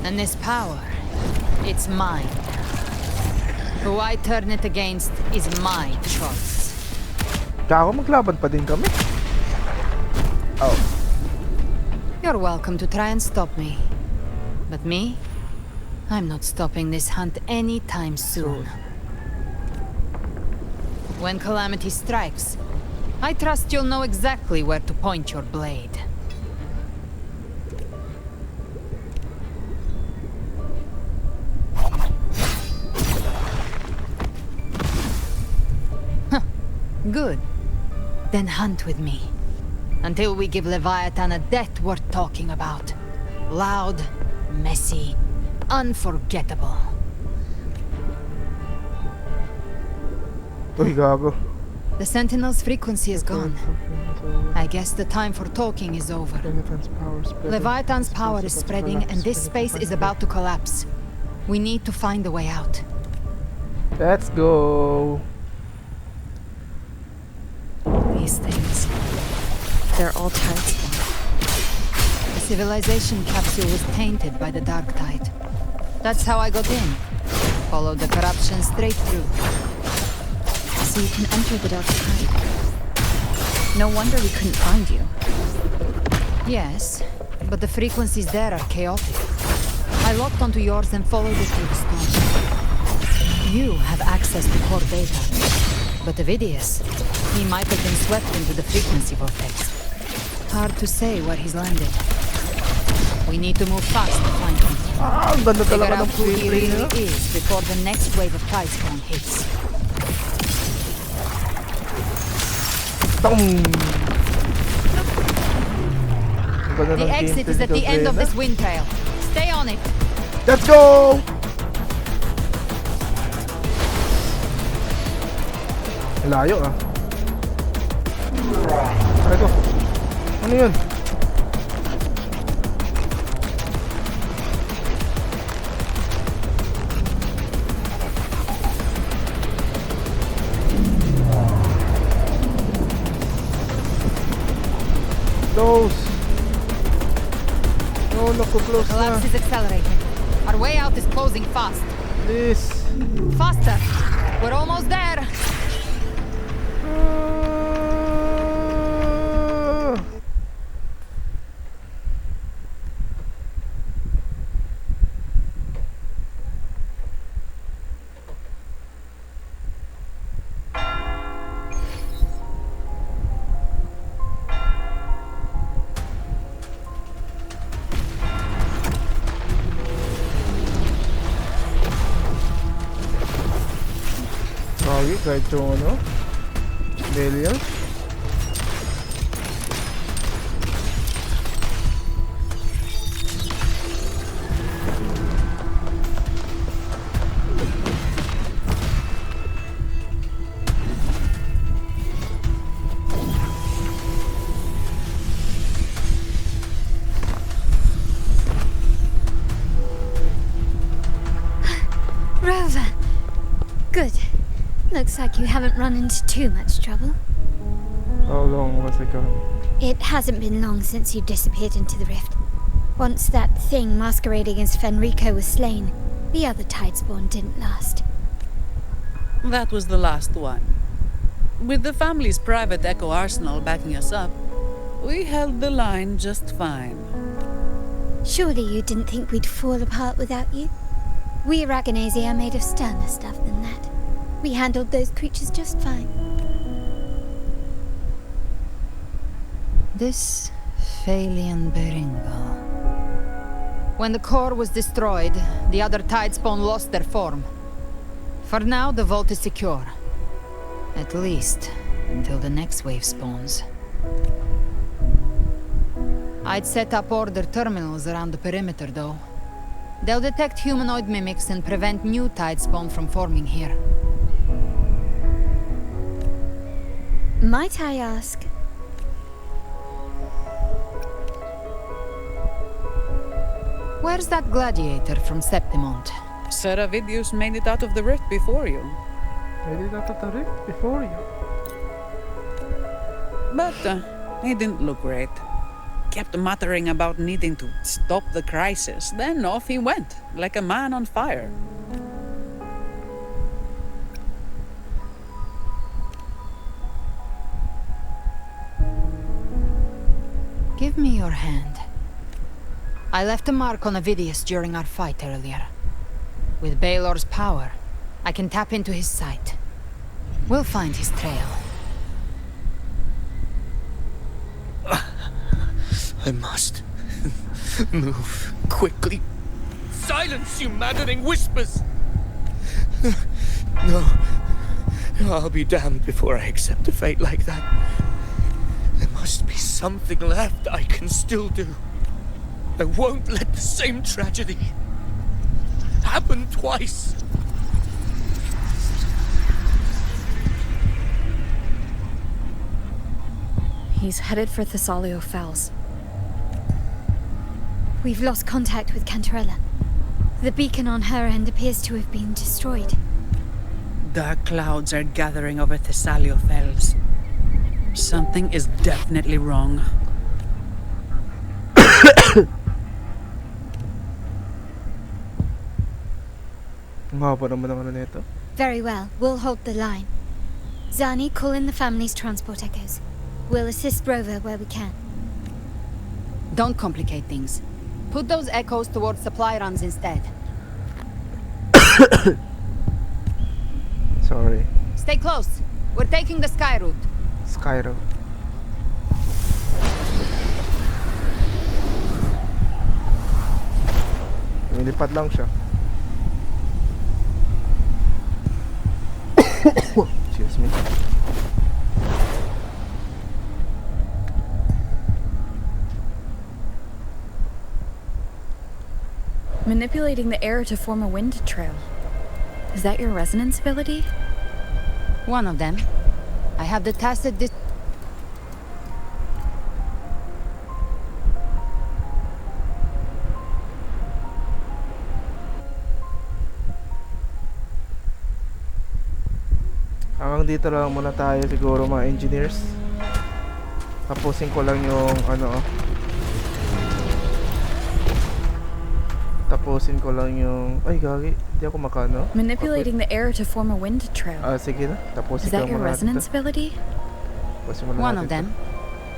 And this power, it's mine. Who I turn it against is my choice. Gago, maglaban pa din kami. Oh. You're welcome to try and stop me. But me? I'm not stopping this hunt anytime soon. When calamity strikes, I trust you'll know exactly where to point your blade. Good. Then hunt with me. Until we give Leviathan a death worth talking about. Loud, messy, unforgettable. Uy, gago. The Sentinel's frequency is gone. I guess the time for talking is over. Leviathan's power is spreading and this space is about to collapse. We need to find a way out. Let's go. These things. They're all Tidespawn. The civilization capsule was tainted by the Dark Tide. That's how I got in. Followed the corruption straight through. So you can enter the Dark Tide. No wonder we couldn't find you. Yes, but the frequencies there are chaotic. I locked onto yours and followed it through the storm. You have access to core data. But Avidius, he might have been swept into the frequency vortex. Hard to say where he's landed. We need to move fast to find him. Figure out who he really is before the next wave of Tidespawn hits. The exit is at the end of this wind trail. Stay on it. Let's go! Layo ah. Ito. Ano yun? Close. No, naku, close na. Collapse is accelerating. Our way out is closing fast. Please. Faster. We're almost there. Gagi, kahit yung ano, Delia. Rover! Good. Looks like you haven't run into too much trouble. How long was it gone? It hasn't been long since you disappeared into the rift. Once that thing masquerading as Fenrico was slain, the other Tidespawn didn't last. That was the last one. With the family's private Echo arsenal backing us up, we held the line just fine. Surely you didn't think we'd fall apart without you? We Aragonese are made of sterner stuff than that. We handled those creatures just fine. This Phalian Beringal. When the core was destroyed, the other Tidespawn lost their form. For now, the vault is secure. At least, until the next wave spawns. I'd set up order terminals around the perimeter, though. They'll detect humanoid mimics and prevent new Tidespawn from forming here. Might I ask? Where's that gladiator from Septimont? Seravidius made it out of the rift before you. Made it out of the rift before you. But he didn't look great. Kept muttering about needing to stop the crisis. Then off he went, like a man on fire. Give me your hand. I left a mark on Avidius during our fight earlier. With Baelor's power, I can tap into his sight. We'll find his trail. I must move quickly. Silence, you maddening whispers! No. I'll be damned before I accept a fate like that. There must be something left I can still do. I won't let the same tragedy happen twice. He's headed for Thessalio Fells. We've lost contact with Cantarella. The beacon on her end appears to have been destroyed. Dark clouds are gathering over Thessalio Fells. Something is definitely wrong. Very well, we'll hold the line. Zani, call in the family's transport echoes. We'll assist Rover where we can. Don't complicate things. Put those echoes towards supply runs instead. Sorry. Stay close. We're taking the sky route. Sky route. Lumilipad lang siya. Excuse me. Manipulating the air to form a wind trail. Is that your resonance ability? One of them. I have the tacit Hanggang dito lang muna tayo siguro mga engineers. Tapusin ko lang yung ay gagi, di ako makano. Manipulating the air to form a wind trail. Sige na, tapusin Is ko that your muna resonance dito. ability? One of them.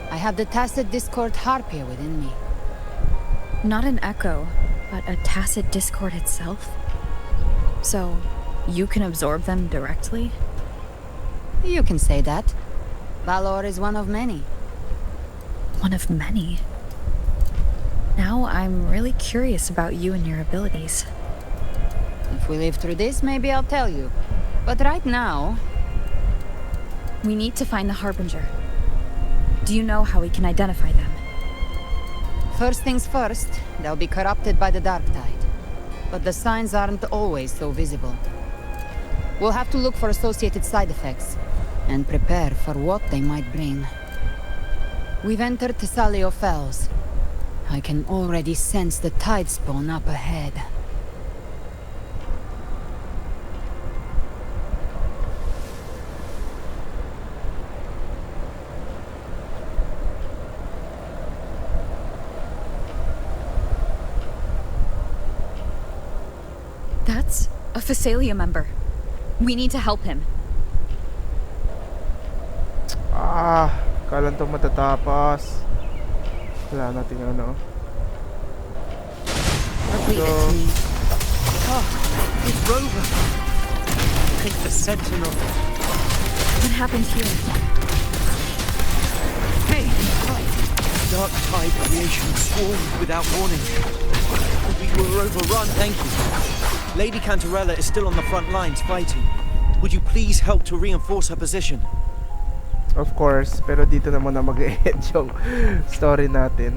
I have the tacit discord harpia within me. Not an echo, but a tacit discord itself? So, you can absorb them directly? You can say that. Valor is one of many. One of many? Now I'm really curious about you and your abilities. If we live through this, maybe I'll tell you. But right now, We need to find the Harbinger. Do you know how we can identify them? First things first, they'll be corrupted by the dark tide. But the signs aren't always so visible. We'll have to look for associated side effects, and prepare for what they might bring. We've entered Thessalio Fells. I can already sense the tide spawn up ahead. That's a Phasalia member. We need to help him. Kailan to matatapos? Wala natin ano. Leave it to me. It's Rover. I think the Sentinel. What happened here? Hey! Dark tide creation swarmed without warning. We were overrun. Thank you. Lady Cantarella is still on the front lines fighting. Would you please help to reinforce her position? Of course, pero dito naman na mag-end yung story natin.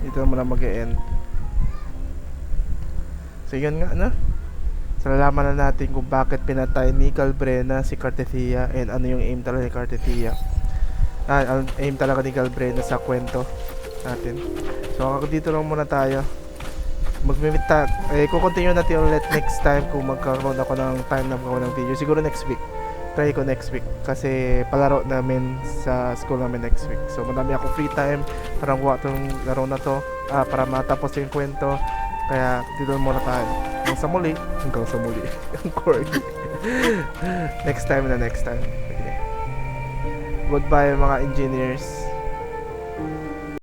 Dito naman na mag-end. So yun nga na. So nalaman na natin kung bakit pinatay ni Galbrena si Cartethia and ano yung aim talaga ni Cartethia. Aim talaga ni Galbrena sa kwento natin. So dito lang muna tayo. Mag-meet kukontinue natin ulit next time kung magkakaroon ako ng time na magkakaroon ng video. Siguro next week. Try ko next week. Kasi palaro namin sa school namin next week. So madami ako free time para gawa itong laro na to. Para matapos yung kwento. Kaya dito muna tayo. Hanggang sa muli. Ang corny. Next time. Okay. Goodbye mga engineers.